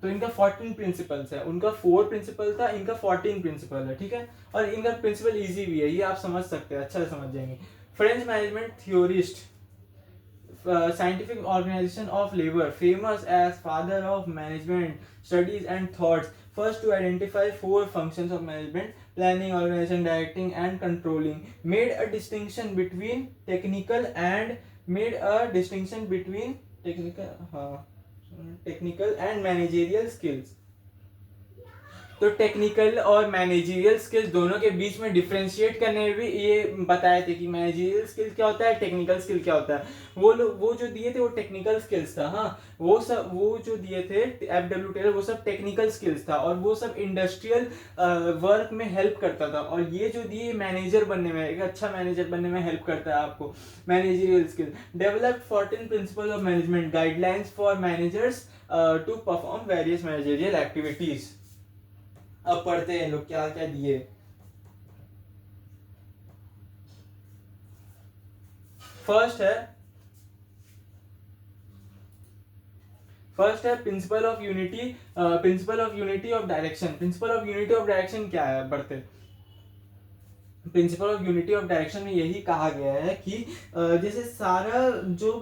तो इनका 14 प्रिंसिपल्स है, उनका 4 प्रिंसिपल था, इनका 14 प्रिंसिपल है, ठीक है। और इनका प्रिंसिपल इजी भी है, ये आप समझ सकते हैं, अच्छा से समझ जाएंगे। French management theorist, scientific organization of labor, famous as father of management studies and thoughts, first to identify 4 functions of management: planning, organization, directing and controlling, made a distinction between technical and managerial skills। तो technical और managerial skills दोनों के बीच में differentiate करने में भी ये बताए थे कि मैनेजरियल स्किल क्या होता है, टेक्निकल स्किल क्या होता है। वो जो दिए थे वो टेक्निकल स्किल्स था, हाँ वो जो दिए थे एफडब्ल्यू टेलर वो सब टेक्निकल स्किल्स था और वो सब इंडस्ट्रियल वर्क में हेल्प करता था। और ये जो दिए मैनेजर बनने में, एक अच्छा मैनेजर बनने में हेल्प करता है आपको, managerial skill. Develop 14 principle of management guidelines for managers to perform various managerial activities. अब पढ़ते हैं लोग क्या क्या दिए। फर्स्ट है principle of unity, principle of unity of direction. Principle of unity of direction क्या है, पढ़ते। Principle of unity of direction में यही कहा गया है कि जैसे सारा जो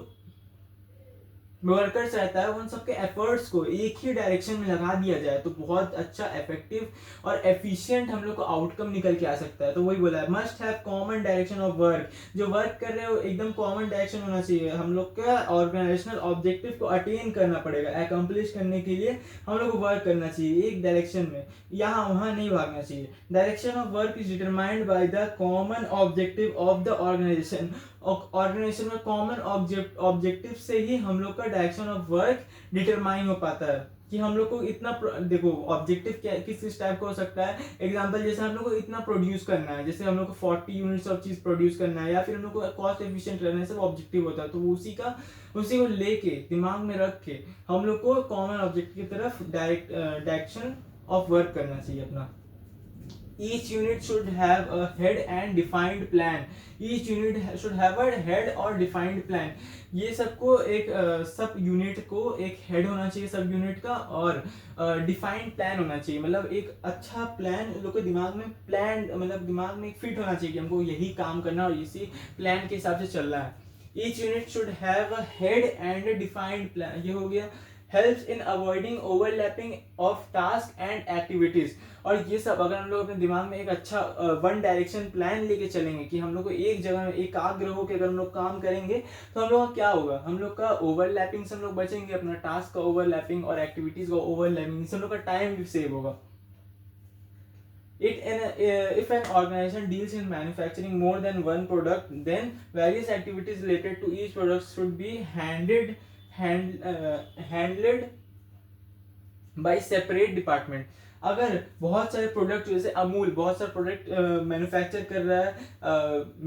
वर्कर्स रहता है उन सबके एफर्ट्स को एक ही डायरेक्शन में लगा दिया जाए तो बहुत अच्छा इफेक्टिव और एफिशिएंट हम लोग को आउटकम निकल के आ सकता है। तो वही बोला है, must have common direction of work. जो वर्क कर रहे हो एकदम कॉमन डायरेक्शन होना चाहिए। हम लोग का ऑर्गेनाइजेशनल ऑब्जेक्टिव को अटेन करना पड़ेगा, अकम्प्लिश करने के लिए हम लोग को वर्क करना चाहिए एक डायरेक्शन में, यहाँ वहाँ नहीं भागना चाहिए। Direction of work is determined by the common objective of the organization. Organization में कॉमन ऑब्जेक्टिव से ही हम लोग का डायरेक्शन ऑफ वर्क डिटरमाइन हो पाता है कि हम लोग को इतना देखो ऑब्जेक्टिव क्या किस टाइप का हो सकता है। एग्जांपल जैसे हम लोग को इतना प्रोड्यूस करना है, जैसे हम लोग को 40 यूनिट्स ऑफ चीज प्रोड्यूस करना है, या फिर हम लोग को कॉस्ट एफिशिएंट रहना है, सब ऑब्जेक्टिव होता है। तो उसी को लेके दिमाग में रख के हम लोग को कॉमन ऑब्जेक्टिव की तरफ डायरेक्शन ऑफ वर्क करना चाहिए अपना। Each unit should have a head and defined plan. Each unit should have a head or defined plan. ये सबको एक सब यूनिट को एक हेड होना चाहिए सब यूनिट का, और डिफाइंड प्लान होना चाहिए। मतलब एक अच्छा प्लान लोग के दिमाग में प्लान, मतलब दिमाग में एक फिट होना चाहिए कि हमको यही काम करना और इसी प्लान के हिसाब से चलना है। Each unit should have a head and a defined plan. ये हो गया helps in avoiding overlapping of task and activities. और ये सब अगर हम लोग अपने दिमाग में एक अच्छा वन डायरेक्शन प्लान लेके चलेंगे कि हम लोग को एक जगह में एकाग्र होकर अगर हम लोग काम करेंगे तो हम लोग का क्या होगा, हम लोग का ओवरलैपिंग से हम लोग बचेंगे, अपना टास्क का ओवरलैपिंग और एक्टिविटीज का ओवरलैपिंग से हम लोग का टाइम भी सेव होगा। If an organization deals in manufacturing more than one product, then various activities related to each product should be handled by separate department। अगर बहुत सारे प्रोडक्ट, जैसे अमूल बहुत सारे प्रोडक्ट मैन्युफैक्चर कर रहा है,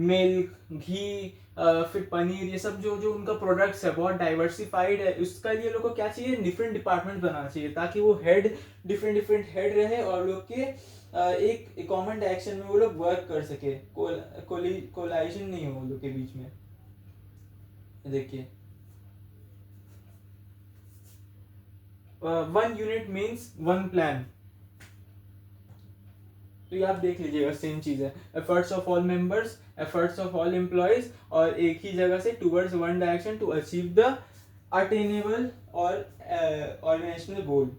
मिल्क, घी, फिर पनीर, ये सब जो जो उनका प्रोडक्ट्स है बहुत डाइवर्सिफाइड है, उसका लिए लोग को क्या चाहिए, डिफरेंट डिपार्टमेंट बनाना चाहिए ताकि वो हेड डिफरेंट डिफरेंट हेड रहे और लोग के एक कॉमन डायरेक्शन में वो लोग वर्क कर सके, कोलाइजन नहीं हो लोग के बीच में। देखिए one unit means one plan, तो ये आप देख लीजिएगा सेम चीज है, efforts of all members, efforts of all employees, और एक ही जगह से towards one direction to achieve the attainable और ऑर्गेनाइजेशनल गोल।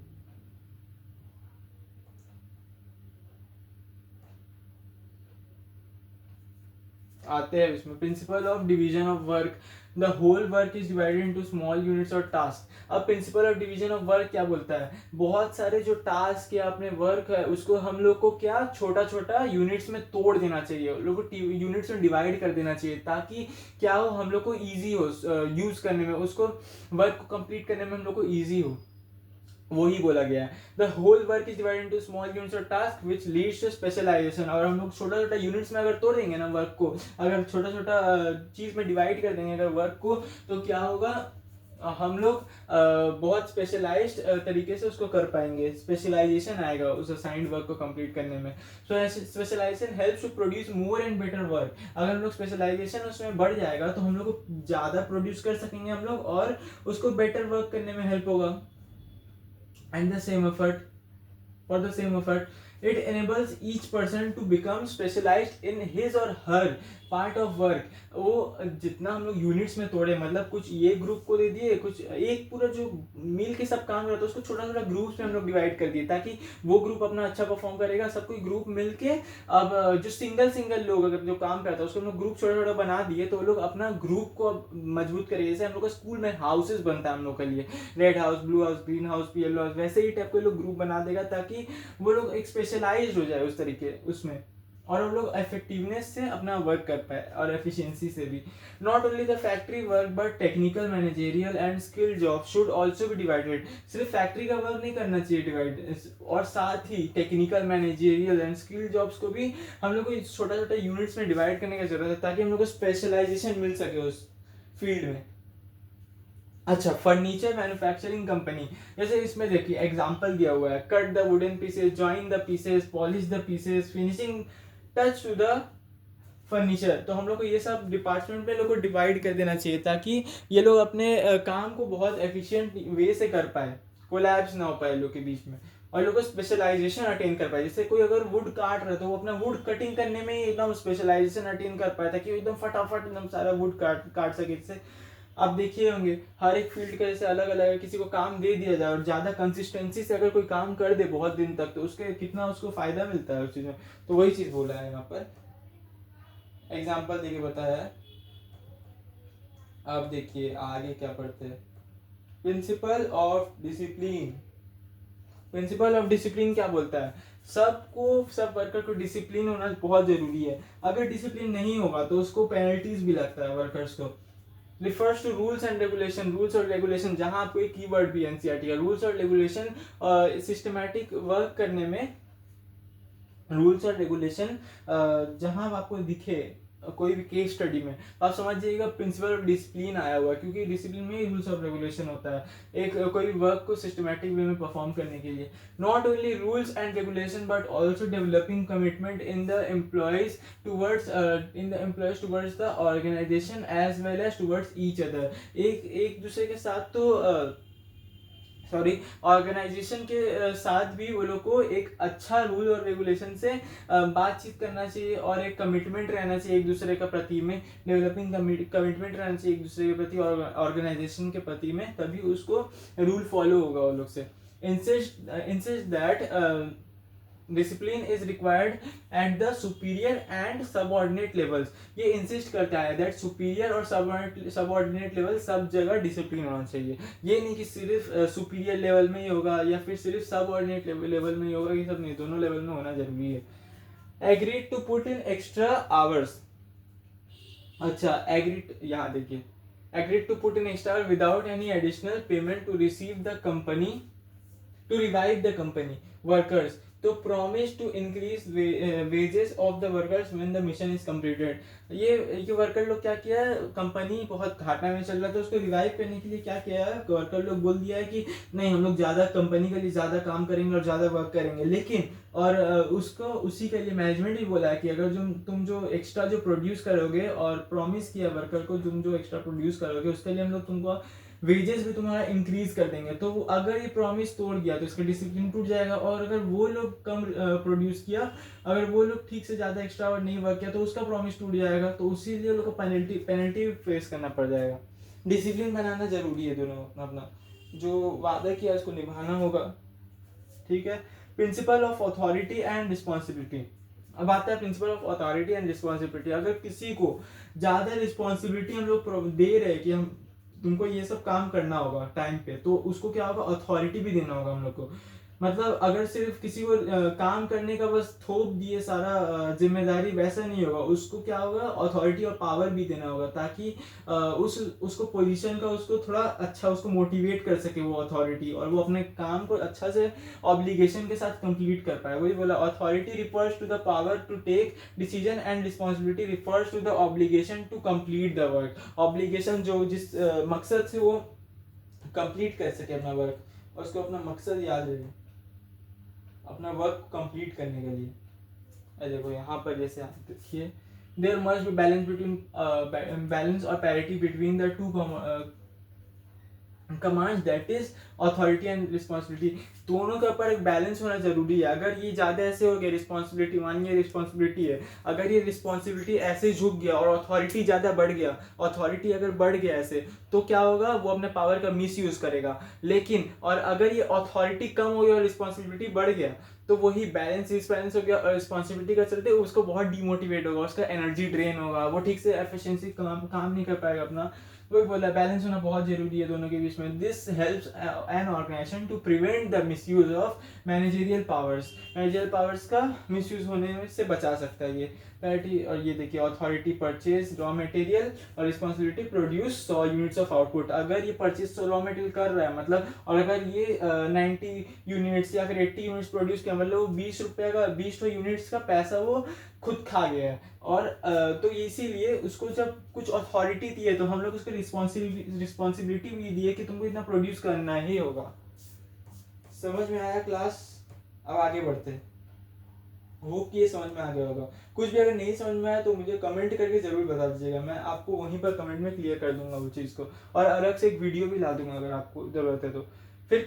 आते हैं इसमें principle of division of work, the whole work is divided into small units और टास्क। अब principle of division of work क्या बोलता है, बहुत सारे जो टास्क या अपने वर्क है उसको हम लोग को क्या छोटा छोटा यूनिट्स में तोड़ देना चाहिए, लोग को यूनिट्स में डिवाइड कर देना चाहिए ताकि क्या हो, हम लोग को ईजी हो यूज करने में, उसको वर्क को कंप्लीट करने में हम लोग को ईजी हो, वही बोला गया है। The whole work is divided into small units और task which leads to specialisation. और हम लोग छोटा छोटा यूनिट्स में अगर तोड़ देंगे ना वर्क को, अगर छोटा छोटा चीज में डिवाइड कर देंगे अगर वर्क को, तो क्या होगा, हम लोग बहुत स्पेशलाइज्ड तरीके से उसको कर पाएंगे, स्पेशलाइजेशन आएगा उस असाइंड वर्क को कंप्लीट करने में। So specialisation helps to produce more and better work. अगर हम लोग स्पेशलाइजेशन उसमें बढ़ जाएगा तो हम लोग को ज्यादा प्रोड्यूस कर सकेंगे हम लोग, और उसको बेटर वर्क करने में हेल्प होगा। And the same effort, for the same effort, it enables each person to become specialized in his or her part of work. वो जितना हम लोग यूनिट्स में तोड़े, मतलब कुछ ये ग्रुप को दे दिए, कुछ एक पूरा जो मिल के सब काम करता है उसको छोटा छोटा ग्रुप्स में हम लोग डिवाइड कर दिए ताकि वो ग्रुप अपना अच्छा परफॉर्म करेगा। सब कोई ग्रुप मिल के, अब जो सिंगल लोग अगर जो काम करता है उसको हम लोग ग्रुप छोटा छोटा बना दिए तो वो लोग अपना ग्रुप को मजबूत करेंगे। जैसे हम लोग का स्कूल में हाउसेज बनता है हम लोग के लिए, red house, blue house, green house, yellow house, वैसे ही टाइप के लोग ग्रुप बना देगा ताकि वो लोग एक स्पेशलाइज्ड हो जाए उस तरीके उसमें, और हम लोग इफेक्टिवनेस से अपना वर्क कर पाए और एफिशिएंसी से भी। Not only the factory work but technical, managerial and skill job should also be divided. सिर्फ फैक्ट्री का वर्क नहीं करना चाहिए डिवाइड, और साथ ही technical, managerial and skill jobs को भी हम लोग को छोटा छोटा यूनिट्स में डिवाइड करने की जरूरत है ताकि हम लोग को स्पेशलाइजेशन मिल सके उस फील्ड में। अच्छा, फर्नीचर मैन्युफैक्चरिंग कंपनी, जैसे इसमें देखिए एग्जांपल दिया हुआ है, cut the wooden pieces, join the pieces, polish the pieces, finishing touch to the furniture. तो हम लोग को ये सब डिपार्टमेंट में लोग को डिवाइड कर देना चाहिए ताकि ये लोग अपने काम को बहुत एफिशिएंट वे से कर पाए, कोलैप्स ना हो पाए लोग के बीच में, और लोग को स्पेशलाइजेशन अटेन कर पाए। जैसे कोई अगर वुड काट रहा है तो वो अपना वुड कटिंग करने में ही एकदम स्पेशलाइजेशन अटेन कर पाए ताकि वो एकदम फटाफट एकदम सारा वुड काट सके। इससे आप देखिए होंगे हर एक फील्ड का जैसे अलग अलग है, किसी को काम दे दिया जाए और ज्यादा कंसिस्टेंसी से अगर कोई काम कर दे बहुत दिन तक तो उसके कितना उसको फायदा मिलता है उस चीज में। तो वही चीज बोला है यहाँ पर, एग्जाम्पल देके बताया है। अब देखिए आगे क्या पढ़ते हैं, principle of discipline. Principle of discipline क्या बोलता है, सब वर्कर को डिसिप्लिन होना बहुत जरूरी है। अगर डिसिप्लिन नहीं होगा तो उसको पेनल्टीज भी लगता है वर्कर्स को। Refers to rules and regulation, rules और रेगुलेशन, जहां आपको एक कीवर्ड भी एनसीईआरटी का, रूल्स और रेगुलेशन सिस्टमैटिक वर्क करने में, रूल्स और रेगुलेशन जहां आपको दिखे कोई भी केस स्टडी में आप समझ जाइएगा प्रिंसिपल ऑफ डिसिप्लिन आया हुआ है, क्योंकि डिसिप्लिन में ही रूल्स ऑफ रेगुलेशन होता है एक कोई वर्क को सिस्टमैटिक वे में परफॉर्म करने के लिए। Not only rules and regulation but also developing commitment in the employees towards the organization as well as towards each other. एक दूसरे के साथ तो सॉरी ऑर्गेनाइजेशन के साथ भी वो लोग को एक अच्छा रूल और रेगुलेशन से बातचीत करना चाहिए और एक कमिटमेंट रहना चाहिए एक दूसरे का प्रति में, डेवलपिंग कमिटमेंट रहना चाहिए एक दूसरे के प्रति और ऑर्गेनाइजेशन के प्रति में, तभी उसको रूल फॉलो होगा वो लोग से। Insist that discipline is required at the superior and subordinate levels. ये इंसिस्ट करता है दैट सुपीरियर और सबऑर्डिनेट लेवल सब जगह डिसिप्लिन होना चाहिए। ये नहीं कि सिर्फ सुपीरियर लेवल में ही होगा या फिर सिर्फ सबऑर्डिनेट लेवल में ही होगा, ये सब नहीं, दोनों लेवल में होना जरूरी है। Agreed to put in extra hours. अच्छा एग्रीड, यहाँ देखिए, agreed to put in extra without any additional payment to receive the company to revive the company workers, तो promise to increase wages of the workers when the mission is completed। ये worker लोग क्या किया है, company बहुत घाटा में चल रहा था, उसको रिवाइव करने के लिए क्या किया है, वर्कर लोग बोल दिया है कि नहीं हम लोग ज़्यादा कंपनी के लिए ज़्यादा काम करेंगे और ज़्यादा वर्क करेंगे, लेकिन और उसको उसी के लिए मैनेजमेंट भी बोला है कि अगर तुम जो एक्स्ट्रा जो प्रोड्यूस करोगे, और प्रॉमिस किया वर्कर को तुम जो एक्स्ट्रा प्रोड्यूस करोगे उसके लिए हम लोग तुमको वेजेस भी तुम्हारा इंक्रीज कर देंगे। तो अगर ये प्रॉमिस तोड़ गया तो इसका डिसिप्लिन टूट जाएगा, और अगर वो लोग कम प्रोड्यूस किया, अगर वो लोग ठीक से ज़्यादा एक्स्ट्रा और नहीं वर्क किया तो उसका प्रॉमिस टूट जाएगा, तो उसी लिए लोग को पेनल्टी फेस करना पड़ जाएगा। डिसिप्लिन बनाना जरूरी है, दोनों अपना जो वादा किया उसको निभाना होगा, ठीक है। Principle of authority and responsibility. अब आता है principle of authority and responsibility. अगर किसी को ज़्यादा रिस्पॉन्सिबिलिटी हम लोग दे रहे हैं कि हम तुमको ये सब काम करना होगा टाइम पे, तो उसको क्या होगा, अथॉरिटी भी देना होगा हम लोग को। मतलब अगर सिर्फ किसी को काम करने का बस थोप दिए सारा जिम्मेदारी, वैसा नहीं होगा, उसको क्या होगा, अथॉरिटी और पावर भी देना होगा, ताकि उसको पोजीशन का उसको थोड़ा अच्छा उसको मोटिवेट कर सके वो अथॉरिटी, और वो अपने काम को अच्छा से ऑब्लिगेशन के साथ कंप्लीट कर पाए। वही बोला, authority refers to the power to take decision and responsibility refers to the obligation to complete the work. Obligation जो जिस मकसद से वो कंप्लीट कर सके अपना वर्क, और उसको अपना मकसद याद रहे अपना वर्क कंप्लीट करने के लिए। देखो यहाँ पर जैसे आप देखिए, there must be balance between balance और parity between the two commands, that is authority and responsibility. दोनों के ऊपर एक बैलेंस होना जरूरी है। अगर ये ज़्यादा ऐसे हो गया, रिस्पॉन्सिबिलिटी मानिए रिस्पॉन्सिबिलिटी है, अगर ये रिस्पॉन्सिबिलिटी ऐसे झुक गया और अथॉरिटी ज़्यादा बढ़ गया, अथॉरिटी अगर बढ़ गया ऐसे, तो क्या होगा, वो अपने पावर का मिस यूज़ करेगा। लेकिन और अगर ये अथॉरिटी कम हो गया और रिस्पॉन्सिबिलिटी बढ़ गया, तो वही बैलेंस हो गया, और रिस्पॉन्सिबिलिटी का चलते उसको बहुत डिमोटिवेट होगा, उसका एनर्जी ड्रेन होगा, वो ठीक से एफिशिएंसी काम नहीं कर पाएगा अपना। वही बोला, बैलेंस होना बहुत जरूरी है दोनों के बीच में। This helps an organization to prevent the misuse of managerial powers. Managerial powers का मिसयूज होने से बचा सकता है ये पैरिटी। और ये देखिए, अथॉरिटी परचेज रॉ मटेरियल और responsibility produce 100 units of output. अगर ये परचेज रॉ मटेरियल कर रहा है मतलब, और अगर ये 90 यूनिट्स या फिर 80 यूनिट्स प्रोड्यूस किया, मतलब 20 रुपये का 20 यूनिट्स का पैसा वो खुद खा गया है। और तो इसीलिए उसको जब कुछ अथॉरिटी दी है तो हम लोग उसको रिस्पॉन्सिबिलिटी भी दी है कि तुमको इतना प्रोड्यूस करना ही होगा। समझ में आया क्लास? अब आगे बढ़ते हैं। होप कि ये समझ में आ गया होगा। कुछ भी अगर नहीं समझ में आया तो मुझे कमेंट करके जरूर बता दीजिएगा, मैं आपको वहीं पर कमेंट में क्लियर कर दूंगा वो चीज़ को, और अलग से एक वीडियो भी ला दूंगा अगर आपको ज़रूरत है तो। फिर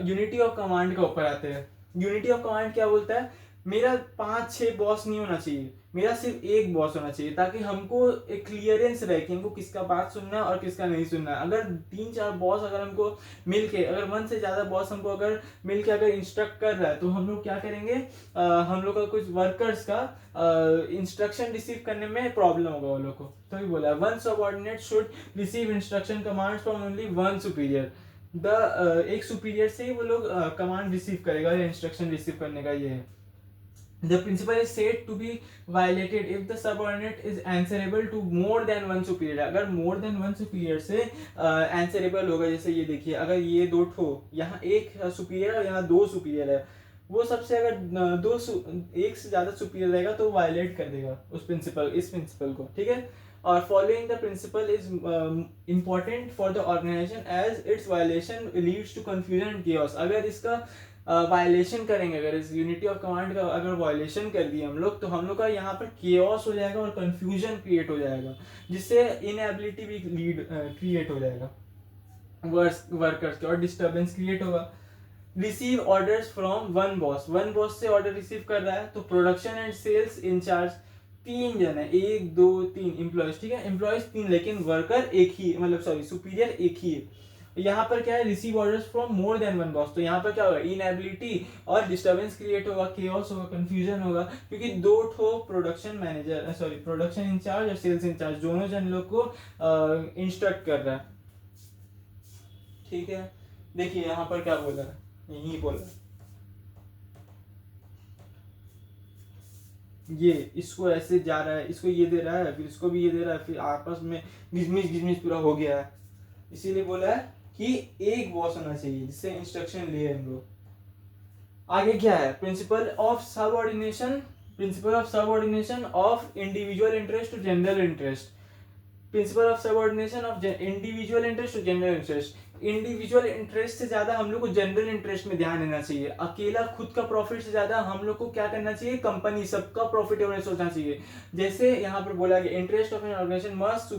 यूनिटी ऑफ कमांड का ऊपर आते हैं। यूनिटी ऑफ कमांड क्या बोलता है, मेरा 5-6 बॉस नहीं होना चाहिए, मेरा सिर्फ एक बॉस होना चाहिए, ताकि हमको एक क्लियरेंस रहे कि हमको किसका बात सुनना है और किसका नहीं सुनना है। अगर 3-4 बॉस अगर हमको मिलके, अगर 1 से ज़्यादा बॉस हमको अगर मिलके अगर इंस्ट्रक्ट कर रहा है, तो हम लोग क्या करेंगे, हम लोग का कुछ वर्कर्स का इंस्ट्रक्शन रिसीव करने में प्रॉब्लम होगा वो लोग को। तो ही बोला, 1 subordinate should receive instruction commands from only 1 superior. एक सुपीरियर से ही वो लोग कमांड रिसीव करेगा, या इंस्ट्रक्शन रिसीव करने का ये है। The principle is said to be violated if the subordinate is answerable to more than 1 superior। अगर more than 1 superior से answerable होगा, जैसे ये देखिए, अगर ये 2 ठो, यहाँ एक सुपीरियर और यहाँ 2 सुपीरियर है, वो सबसे अगर एक से ज़्यादा सुपीरियर रहेगा तो वायलेट कर देगा इस प्रिंसिपल को, ठीक है। और following the principle is important for the organization as its violation leads to confusion and chaos. अगर इसका वायलेशन करेंगे, अगर इस यूनिटी ऑफ कमांड का अगर वायलेशन कर दिए हम लोग, तो हम लोग का यहाँ पर केओस हो जाएगा और कंफ्यूजन क्रिएट हो जाएगा, जिससे इनएबिलिटी भी क्रिएट हो जाएगा। वर्कर्स के, और डिस्टर्बेंस क्रिएट होगा। Receive orders from one boss, one boss से ऑर्डर रिसीव कर रहा है, तो प्रोडक्शन एंड सेल्स इंचार्ज 3 जन है, 1 2 3 एम्प्लॉयज, ठीक है, एम्प्लॉयज 3 लेकिन वर्कर एक ही, मतलब सॉरी सुपीरियर एक ही है। यहाँ पर क्या है, receive orders from more than one boss, तो यहाँ पर क्या होगा, इनएबिलिटी और डिस्टर्बेंस क्रिएट होगा, केओस होगा, कंफ्यूजन होगा, क्योंकि 2 ठो production manager sorry production incharge और सेल्स इंचार्ज दोनों जन लोग को इंस्ट्रक्ट कर रहा है, ठीक है। देखिए यहाँ पर क्या बोला है, यही बोला ये इसको ऐसे जा रहा है, इसको ये दे रहा है, फिर इसको भी ये दे रहा है, फिर आपस में गिजमिस पूरा हो गया है। इसीलिए बोला है कि एक बॉस होना चाहिए जिससे इंस्ट्रक्शन लिए हम लोग। आगे क्या है, principle of subordination, principle of subordination of individual interest to general interest, principle of subordination of individual interest to general interest. Individual interest से ज्यादा हम लोग को जनरल इंटरेस्ट में ध्यान देना चाहिए, अकेला खुद का प्रॉफिट से ज्यादा हम लोग को क्या करना चाहिए, कंपनी सबका प्रॉफिट होने सोचना चाहिए। जैसे यहाँ पर बोला गया, interest of an organisation must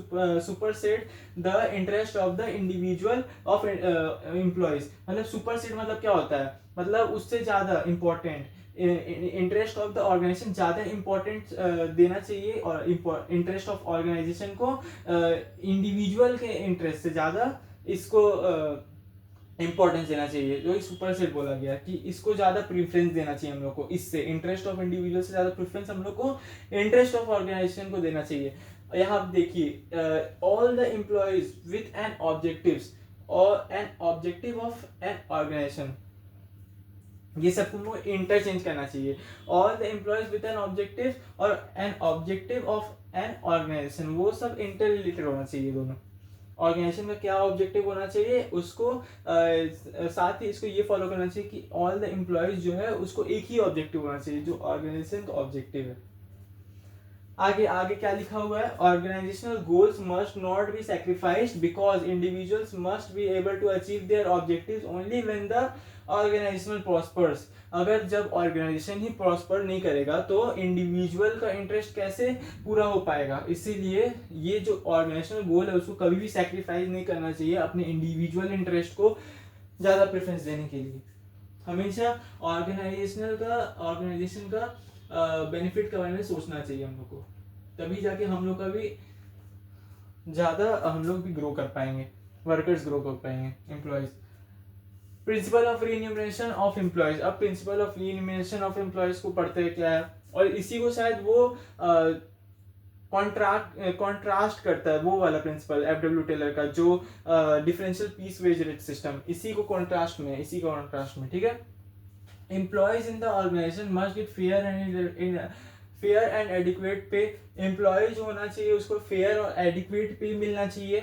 supersede the interest of the individual of employees, मतलब सुपरसेड मतलब क्या होता है, मतलब उससे ज्यादा important, interest of the organisation ज्यादा इंपॉर्टेंट देना चाहिए, और इंटरेस्ट ऑफ ऑर्गेनाइजेशन को इंडिविजुअल के इंटरेस्ट से ज्यादा इसको इंपॉर्टेंस देना चाहिए, जो सुपर सेट बोला गया कि इसको ज्यादा प्रेफरेंस देना चाहिए हम लोग को, इससे इंटरेस्ट ऑफ इंडिविजुअल से ज्यादा प्रेफरेंस हम लोग को इंटरेस्ट ऑफ ऑर्गेनाइजेशन को देना चाहिए। यहाँ आप देखिए, all the employees with an objectives और an objective of an organisation, ये सब तुमको इंटरचेंज करना चाहिए। All the employees with an objective और an objective of an organisation, वो सब इंटर रिलेटेड होना चाहिए दोनों। ऑर्गेनाइजेशन का क्या ऑब्जेक्टिव होना चाहिए, उसको साथ ही इसको ये फॉलो करना चाहिए कि ऑल द एम्प्लॉयज जो है उसको एक ही ऑब्जेक्टिव होना चाहिए जो ऑर्गेनाइजेशन का ऑब्जेक्टिव है। आगे आगे क्या लिखा हुआ है, organisational goals must not be sacrificed because individuals must be able to achieve their objectives only when the organisational prospers. अगर जब ऑर्गेनाइजेशन ही प्रॉस्पर नहीं करेगा तो इंडिविजुअल का इंटरेस्ट कैसे पूरा हो पाएगा। इसीलिए ये जो ऑर्गेनाइजेशनल गोल है उसको कभी भी सैक्रिफाइस नहीं करना चाहिए अपने इंडिविजुअल इंटरेस्ट को ज़्यादा प्रेफरेंस देने के लिए। हमेशा ऑर्गेनाइजेशन का बेनिफिट के बारे में सोचना चाहिए हम लोग को, तभी जाके हम लोग का भी ज़्यादा हम लोग भी ग्रो कर पाएंगे, वर्कर्स ग्रो कर पाएंगे, employees. Principle of remuneration of employees, अब principle of remuneration of employees को पढ़ते हैं क्या है, और इसी को शायद वो कॉन्ट्रास्ट करता है, वो वाला प्रिंसिपल एफडब्ल्यू टेलर का जो differential piece wage rate system, इसी को कॉन्ट्रास्ट में, ठीक है। Employees in the organization must get fair and adequate pay, employee जो होना चाहिए उसको फेयर और एडिक्वेट पे मिलना चाहिए,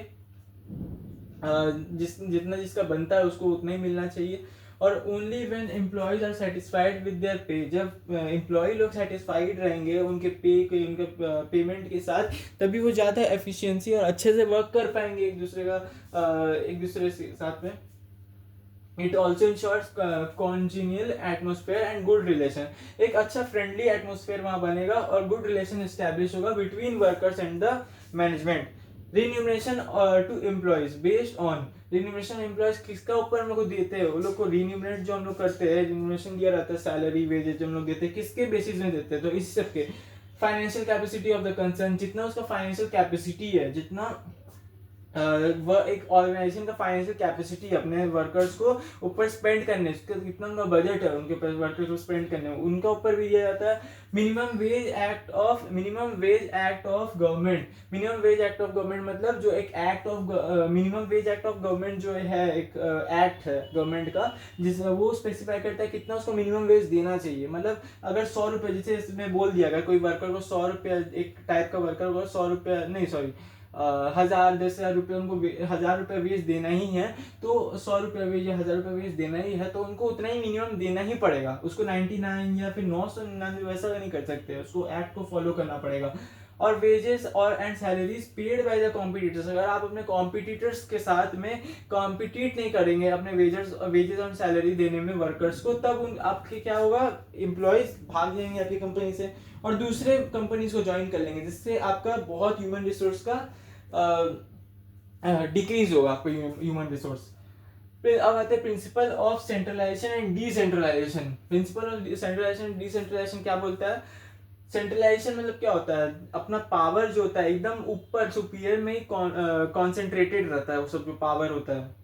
जितना जिसका बनता है उसको उतना ही मिलना चाहिए। और only when employees are satisfied with their pay, जब एम्प्लॉय लोग सेटिस्फाइड रहेंगे उनके उनके पेमेंट के साथ, तभी वो ज़्यादा एफिशिएंसी और अच्छे से वर्क कर पाएंगे एक दूसरे के साथ में। It also ensures congenial atmosphere and good relation, एक अच्छा फ्रेंडली एटमोसफेयर वहाँ बनेगा और गुड रिलेशन एस्टैब्लिश होगा between workers and the management. Remuneration to employees based on, remuneration employees किसका ऊपर हम लोग को देते हैं, वो लोग को रिन्यूमरेट जो हम लोग करते हैं, रिन्यूमरेशन दिया रहता है, सैलरी वेजेस जो हम लोग देते हैं किसके बेसिस में देते हैं, तो इस सबके financial capacity of the concern, जितना उसका फाइनेंशियल कैपेसिटी है, जितना वह एक ऑर्गेनाइजेशन का फाइनेंशियल कैपेसिटी अपने वर्कर्स को ऊपर स्पेंड करने, कितना उनका बजट है उनके पास वर्कर्स को स्पेंड करने, उनका ऊपर भी दिया जाता है। Minimum wage act of government, minimum wage act of government मतलब जो एक act of minimum wage act of government जो है एक एक्ट है गवर्नमेंट का, जिसमें वो स्पेसिफाई करता है कितना उसको मिनिमम वेज देना चाहिए। मतलब अगर 100 रुपये, जैसे इसमें बोल दिया अगर कोई वर्कर को 100 रुपया, एक टाइप का वर्कर को 100 रुपया नहीं सॉरी 1000 रुपये, उनको 1000 रुपये वेज देना ही है, तो 100 रुपये वेज या 1000 रुपये वेज देना ही है, तो उनको उतना ही मिनिमम देना ही पड़ेगा। उसको 99 या फिर 999 वैसा नहीं कर सकते, उसको एक्ट को फॉलो करना पड़ेगा। और वेजेस और and salaries paid by the competitors, अगर आप अपने कॉम्पिटिटर्स के साथ में कॉम्पिटिट नहीं करेंगे अपने वेजेस और सैलरी देने में वर्कर्स को, तब आपके क्या होगा, एम्प्लॉयज भाग जाएंगे आपकी कंपनी से और दूसरे कंपनीज को ज्वाइन कर लेंगे, जिससे आपका बहुत ह्यूमन रिसोर्स का डिक्रीज होगा आपका ह्यूमन रिसोर्स। फिर अब आते हैं principle of centralization and decentralization. Principle of centralization and decentralization क्या बोलता है? सेंट्रलाइजेशन मतलब क्या होता है? अपना पावर जो होता है एकदम ऊपर सुपीरियर में ही कॉन्सेंट्रेटेड रहता है, वो सब जो पावर होता है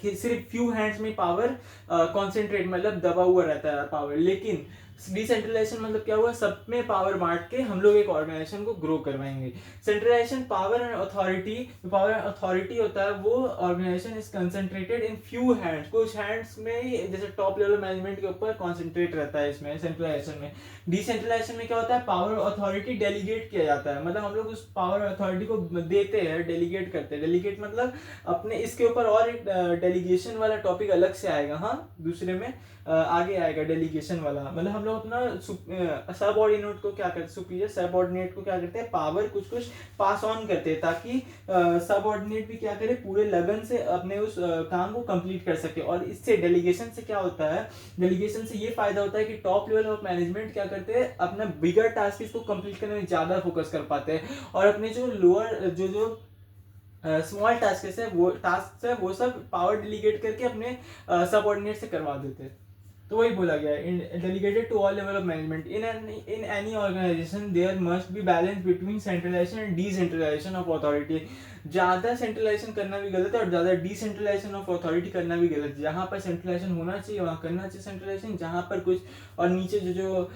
कि सिर्फ फ्यू हैंड्स में पावर कॉन्सेंट्रेट मतलब दबा हुआ रहता है पावर। लेकिन डिसेंट्रलाइजेशन मतलब क्या हुआ? सब में पावर बांट के हम लोग एक ऑर्गेनाइजेशन को ग्रो करवाएंगे। Centralization power and authority, power and authority होता है वो organization is concentrated in few hands, कुछ हैंड्स में ही, जैसे टॉप लेवल मैनेजमेंट के ऊपर कॉन्सेंट्रेट रहता है इसमें सेंट्रलाइजेशन में। डिसेंट्रलाइजेशन में क्या होता है? पावर और अथॉरिटी डेलीगेट किया जाता है, मतलब हम लोग उस पावर और अथॉरिटी को देते हैं, डेलीगेट करते हैं। डेलीगेट मतलब अपने इसके ऊपर और एक डेलीगेशन वाला टॉपिक अलग से आएगा, हाँ दूसरे में आगे आएगा डेलीगेशन वाला। मतलब हम लोग अपना सब ऑर्डिनेट को क्या करते, सुपीरियर सब ऑर्डिनेट को क्या करते हैं, पावर कुछ कुछ पास ऑन करते हैं, ताकि सब ऑर्डिनेट भी क्या करे, पूरे लगन से अपने उस काम को कंप्लीट कर सके। और इससे डेलीगेशन से क्या होता है? डेलीगेशन से ये फायदा होता है कि टॉप लेवल ऑफ मैनेजमेंट क्या करते हैं, अपना बिगर टास्क को कंप्लीट करने में ज्यादा फोकस कर पाते हैं, और अपने जो लोअर जो स्मॉल टास्क है वो सब पावर डेलीगेट करके अपने सबऑर्डिनेट से करवा देते हैं। तो वही बोला गया है, delegated to all level of management in any organization there must be balance between centralization and decentralization of authority. ज्यादा सेंट्रलाइजेशन करना भी गलत है और ज्यादा डिसेंट्रलाइजेशन ऑफ अथॉरिटी करना भी गलत है। जहां पर सेंट्रलाइजेशन होना चाहिए वहां करना चाहिए सेंट्रलाइजेशन, जहां पर कुछ और नीचे जो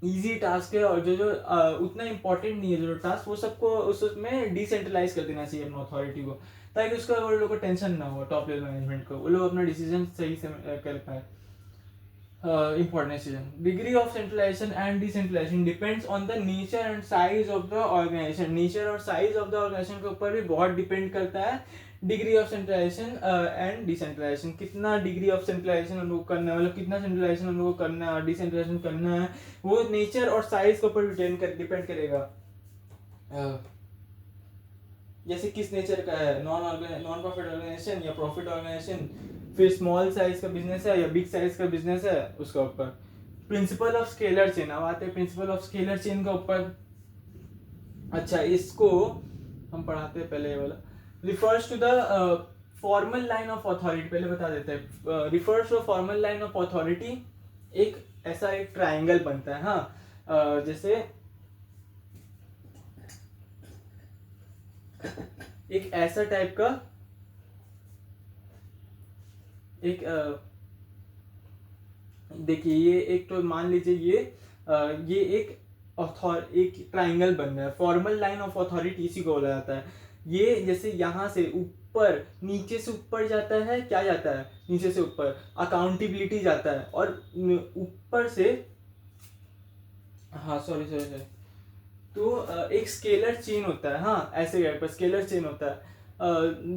इजी टास्क है और जो उतना इंपॉर्टेंट नहीं है जो टास्क, वो सबको उसमें डिसेंट्रलाइज कर देना चाहिए अपना अथॉरिटी को, ताकि उसका वो लोग को टेंशन ना हो, टॉप लेवल मैनेजमेंट को, वो लोग अपना डिसीजन सही से कर पाए। important decision. Degree of centralization and decentralization depends on the nature and size of the organization. Nature और size of the organization के ऊपर भी बहुत depend करता है degree of centralization and decentralization. कितना डिग्री ऑफ सेंट्रलाइजेशन हम लोग करना है, मतलब कितना सेंट्रलाइजेशन हम लोग को करना है और डिसेंट्रलाइजेशन करना है, वो नेचर और साइज के ऊपर डिपेंड करेगा। जैसे किस नेचर का है, नॉन प्रॉफिट ऑर्गेनाइजेशन या प्रॉफिट ऑर्गेनाइजेशन, फिर स्मॉल साइज का बिजनेस है या बिग साइज का बिजनेस है, उसका ऊपर। प्रिंसिपल ऑफ स्केलर चेन, अब आते हैं प्रिंसिपल ऑफ स्केलर चेन का ऊपर। अच्छा, इसको हम पढ़ाते हैं पहले ये वाला। Refers to the formal line of authority, पहले बता देते हैं। Refers to formal line of authority, एक ऐसा एक ट्राइंगल बनता है, हाँ जैसे एक ऐसा टाइप का एक देखिए, ये एक तो मान लीजिए ये एक ट्राइंगल बन रहा है। फॉर्मल लाइन ऑफ अथॉरिटी इसी को बोला जाता है। ये जैसे यहाँ से ऊपर, नीचे से ऊपर जाता है, क्या जाता है नीचे से ऊपर, अकाउंटेबिलिटी जाता है, और ऊपर से, हाँ सॉरी, तो एक स्केलर चेन होता है, हाँ ऐसे पर स्केलर चेन होता है।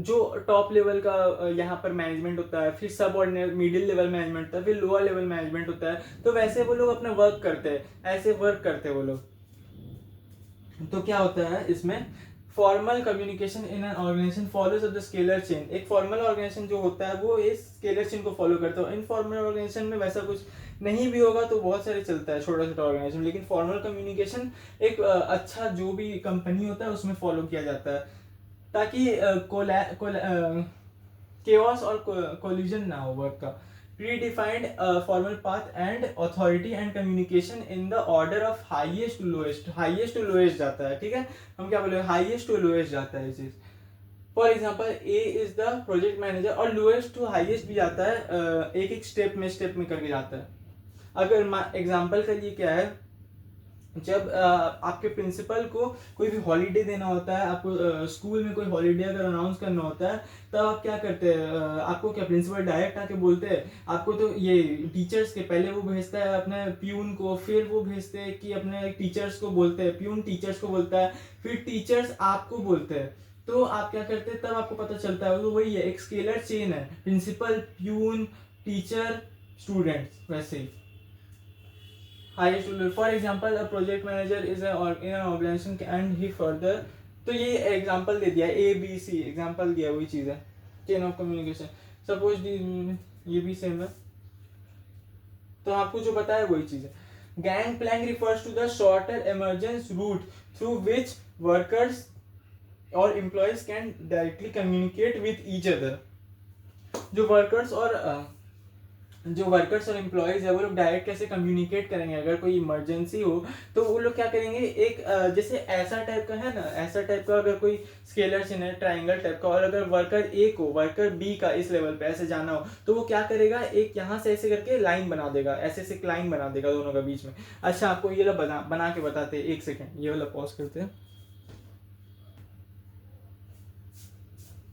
जो टॉप लेवल का यहाँ पर मैनेजमेंट होता है, फिर सब ऑर्डिनरी मिडिल लेवल मैनेजमेंट होता है, फिर लोअर लेवल मैनेजमेंट होता है। तो वैसे वो लोग अपना वर्क करते हैं, ऐसे वर्क करते हैं वो लोग। तो क्या होता है इसमें, formal communication in an organization follows of the scalar chain. एक फॉर्मल ऑर्गेनाइजेशन जो होता है वो इस स्केलर चेन को फॉलो करता है। इनफॉर्मल ऑर्गेनाइजेशन में वैसा कुछ नहीं भी होगा तो बहुत सारे चलता है, छोटा छोटा ऑर्गेनाइजेशन, लेकिन फॉर्मल कम्युनिकेशन एक अच्छा जो भी कंपनी होता है उसमें फॉलो किया जाता है, ताकि केओस और कोलिजन ना हो वर्क का। predefined formal path and authority and communication in the order of highest to lowest जाता है, ठीक है। हम क्या बोले, highest to lowest जाता है ये चीज। For example A is the project manager, और लोएस्ट टू हाईएस्ट भी जाता है, एक एक स्टेप में करके जाता है। अगर एग्जाम्पल के लिए क्या है, जब आपके प्रिंसिपल को कोई भी हॉलीडे देना होता है, आपको स्कूल में कोई हॉलीडे अगर अनाउंस करना होता है, तब आप क्या करते हैं, आपको क्या प्रिंसिपल डायरेक्ट आके बोलते हैं आपको, तो ये टीचर्स के पहले वो भेजता है अपने प्यून को, फिर वो भेजते हैं कि अपने टीचर्स को बोलते हैं, प्यून टीचर्स को बोलता है, फिर टीचर्स आपको बोलते हैं। तो आप क्या करते हैं, तब आपको पता चलता है, तो वही है, एक स्केलर चेन है, प्रिंसिपल, प्यून, टीचर, स्टूडेंट्स, वैसे ही highest level. For example, a project manager is in an organization and he further, तो ये एग्जांपल दे दिया, ए बी सी एग्जांपल दिया, वही चीज है चेन ऑफ कम्युनिकेशन। सपोज ये भी सेम है, तो आपको जो पता है वही चीज है। Gang plank refers to the shorter emergence route through which workers और employees can directly communicate with each other. जो वर्कर्स और एम्प्लॉयज है वो लोग डायरेक्ट कैसे कम्युनिकेट करेंगे, अगर कोई इमरजेंसी हो तो वो लोग क्या करेंगे, एक जैसे ऐसा टाइप का है ना, ऐसा टाइप का अगर कोई स्केलर चिन्ह है ट्राइंगल टाइप का, और अगर वर्कर ए को वर्कर बी का इस लेवल पे ऐसे जाना हो तो वो क्या करेगा, एक यहाँ से ऐसे करके लाइन बना देगा, ऐसे एक लाइन बना देगा दोनों के बीच में। अच्छा आपको ये वाला बना के बताते हैं, एक सेकेंड ये वाला पॉज करते हैं।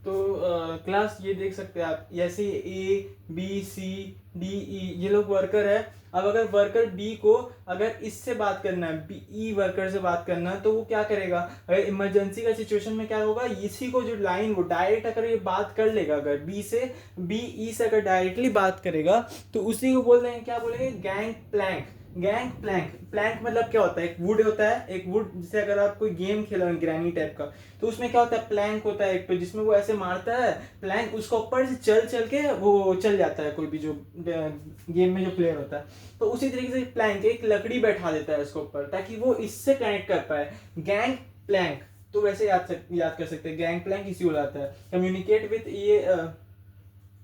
तो क्लास ये देख सकते हैं आप, ऐसे A B C D E ये लोग वर्कर है। अब अगर वर्कर बी को अगर इससे बात करना है, बी ई वर्कर से बात करना है, तो वो क्या करेगा, अगर इमरजेंसी का सिचुएशन में क्या होगा, इसी को जो लाइन वो डायरेक्ट अगर ये बात कर लेगा, अगर बी ई से अगर डायरेक्टली बात करेगा तो उसी को बोल देंगे, क्या बोलेंगे, gang plank. Gang plank, plank मतलब क्या होता है, एक वुड होता है, एक वुड जैसे अगर आप कोई गेम खेल रहे हो ग्रैनी टाइप का, तो उसमें क्या होता है, प्लैंक होता है एक, तो जिसमें वो ऐसे मारता है प्लैंक, उसको ऊपर से चल चल के वो चल जाता है, कोई भी जो गेम में जो प्लेयर होता है, तो उसी तरीके से प्लैंक एक लकड़ी बैठा देता है उसके ऊपर ताकि वो इससे कनेक्ट कर पाए, गैंग प्लैंक। तो वैसे याद कर सकते हैं, गैंग प्लैंक इसी हो जाता है, कम्युनिकेट विथ ये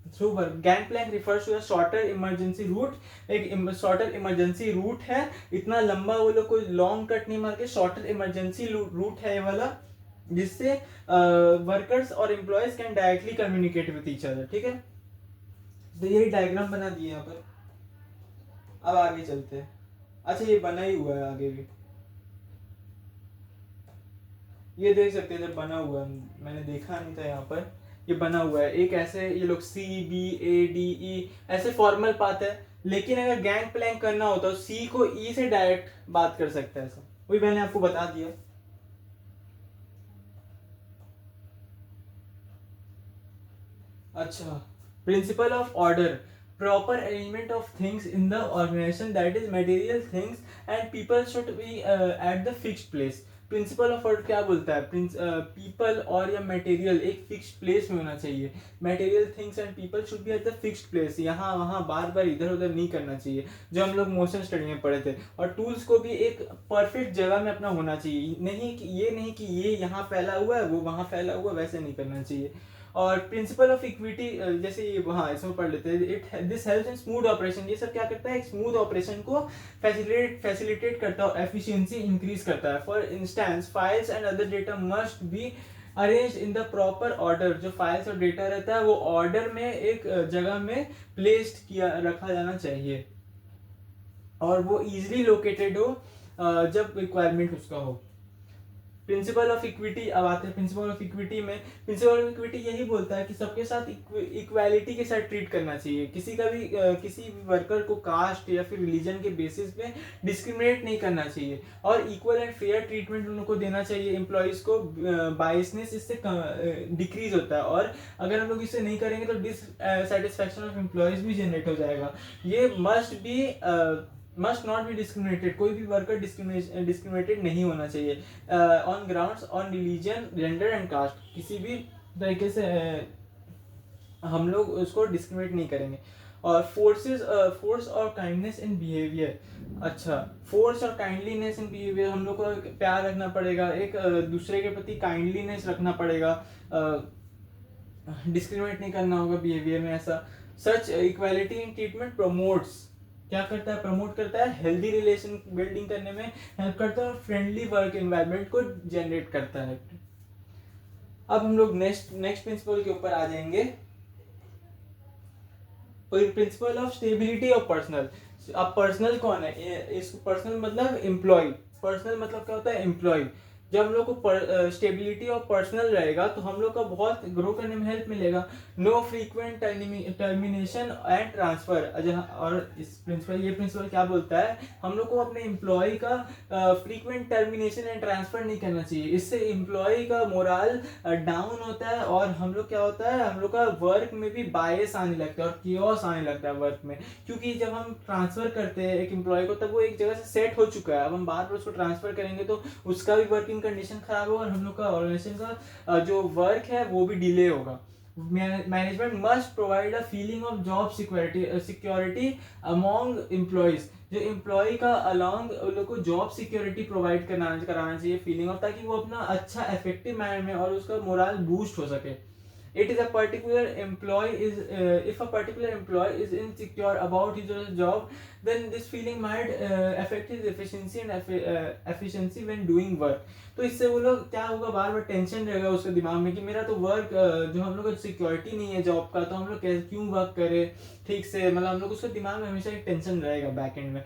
through work. Gang plank refers to shorter emergency route, एक शॉर्टर इमरजेंसी रूट है, इतना लंबा वो लोग कोई लॉन्ग कट नहीं मार के, शॉर्टर इमरजेंसी रूट है ये वाला, जिससे वर्कर्स और employees can directly communicate with each other. ठीक है, तो यही डायग्राम बना दिए यहाँ पर। अब आगे चलते हैं। अच्छा ये बना ही हुआ है आगे भी, ये देख सकते हैं, जब बना हुआ है, मैंने देखा नहीं था यहाँ पर, ये बना हुआ है एक ऐसे, ये लोग C B A D E ऐसे फॉर्मल पाथ है, लेकिन अगर गैंग प्लैंक करना होता तो सी को ई से डायरेक्ट बात कर सकता है, ऐसा वही मैंने आपको बता दिया। अच्छा, principle of order, proper arrangement of things in the organization, that is material things and people should be at the fixed place. Principle of order क्या बोलता है, पीपल और या मटेरियल एक फिक्स्ड प्लेस में होना चाहिए, material things and people should be at the fixed place, यहाँ वहाँ बार बार इधर उधर नहीं करना चाहिए, जो हम लोग मोशन स्टडी में पढ़े थे। और टूल्स को भी एक परफेक्ट जगह में अपना होना चाहिए, नहीं कि ये यहाँ फैला हुआ है वो वहाँ फैला हुआ, वैसे नहीं करना चाहिए। और प्रिंसिपल ऑफ इक्विटी, जैसे ये हाँ इसमें पढ़ लेते हैं, it this helps in smooth operation, ये सब क्या करता है, एक स्मूथ ऑपरेशन को फैसिलिटेट करता है और एफिशिएंसी इंक्रीज करता है। For instance files and other data must be arrange in the proper order, जो फाइल्स और डेटा रहता है वो ऑर्डर में एक जगह में प्लेस्ड किया रखा जाना चाहिए, और वो इजीली लोकेटेड हो जब रिक्वायरमेंट उसका हो। प्रिंसिपल ऑफ इक्विटी, अब आते हैं प्रिंसिपल ऑफ इक्विटी में। प्रिंसिपल ऑफ इक्विटी यही बोलता है कि सबके साथ इक्वालिटी के साथ ट्रीट करना चाहिए, किसी भी वर्कर को कास्ट या फिर रिलीजन के बेसिस पे डिस्क्रिमिनेट नहीं करना चाहिए, और इक्वल एंड फेयर ट्रीटमेंट उनको देना चाहिए। एम्प्लॉयज को बायसनेस इससे डिक्रीज होता है, और अगर हम लोग इसे नहीं करेंगे तो डिससेटिस्फैक्शन ऑफ एम्प्लॉयज भी जनरेट हो जाएगा। ये मस्ट नॉट बी डिस्क्रिमिनेटेड, कोई भी वर्कर डिस्क्रिमिनेटेड नहीं होना चाहिए on grounds on religion gender and caste, किसी भी तरीके से हम लोग उसको डिस्क्रिमिनेट नहीं करेंगे। और फोर्स और काइंडनेस इन बिहेवियर, अच्छा फोर्स और काइंडलीनेस इन बिहेवियर, हम लोग को प्यार रखना पड़ेगा, एक दूसरे के प्रति काइंडलीनेस रखना पड़ेगा, डिस्क्रिमिनेट नहीं करना होगा बिहेवियर में ऐसा। सच इक्वालिटी इन ट्रीटमेंट प्रमोट्स, क्या करता है, प्रमोट करता है, हेल्दी रिलेशन बिल्डिंग करने में हेल्प करता है, और फ्रेंडली वर्क एनवायरनमेंट को जनरेट करता है। अब हम लोग नेक्स्ट प्रिंसिपल के ऊपर आ जाएंगे, principle of stability of personal. अब पर्सनल कौन है, इसको पर्सनल मतलब एम्प्लॉय, पर्सनल मतलब क्या होता है, एम्प्लॉय। जब हम लोग को स्टेबिलिटी और पर्सनल रहेगा तो हम लोग का बहुत ग्रो करने में हेल्प मिलेगा। No frequent termination and transfer, और इस ये प्रिंसिपल क्या बोलता है, हम लोग को अपने एम्प्लॉय का फ्रीक्वेंट टर्मिनेशन एंड ट्रांसफर नहीं करना चाहिए, इससे एम्प्लॉय का मोरल डाउन होता है, और हम लोग क्या होता है, हम लोग का वर्क में भी बायस आने लगता है और कियोस आने लगता है वर्क में, क्योंकि जब हम ट्रांसफर करते हैं एक एम्प्लॉय को तब वो एक जगह से सेट हो चुका है, अब हम बार बार उसको ट्रांसफर करेंगे तो उसका भी वर्किंग कंडीशन खराब होगा, और हम लोग का ऑर्गेनाइजेशन का जो वर्क है वो भी डिले होगा। Management must provide a feeling of job security among employees, जो एम्प्लॉय का अलॉन्ग उन लोग को जॉब सिक्योरिटी प्रोवाइड कराना चाहिए, फीलिंग ऑफ, ताकि वो अपना अच्छा इफेक्टिव मैनर में और उसका मोरल बूस्ट हो सके. It is a particular employee is if a particular employee is insecure about his job, then this feeling might affect his efficiency and efficiency when doing work. तो इससे वो लोग क्या होगा, बार बार टेंशन रहेगा उसके दिमाग में कि मेरा तो वर्क जो हम लोग को सिक्योरिटी नहीं है जॉब का, तो हम लोग क्यों वर्क करें ठीक से, मतलब हम लोग उसके दिमाग में हमेशा एक टेंशन रहेगा बैक एंड में.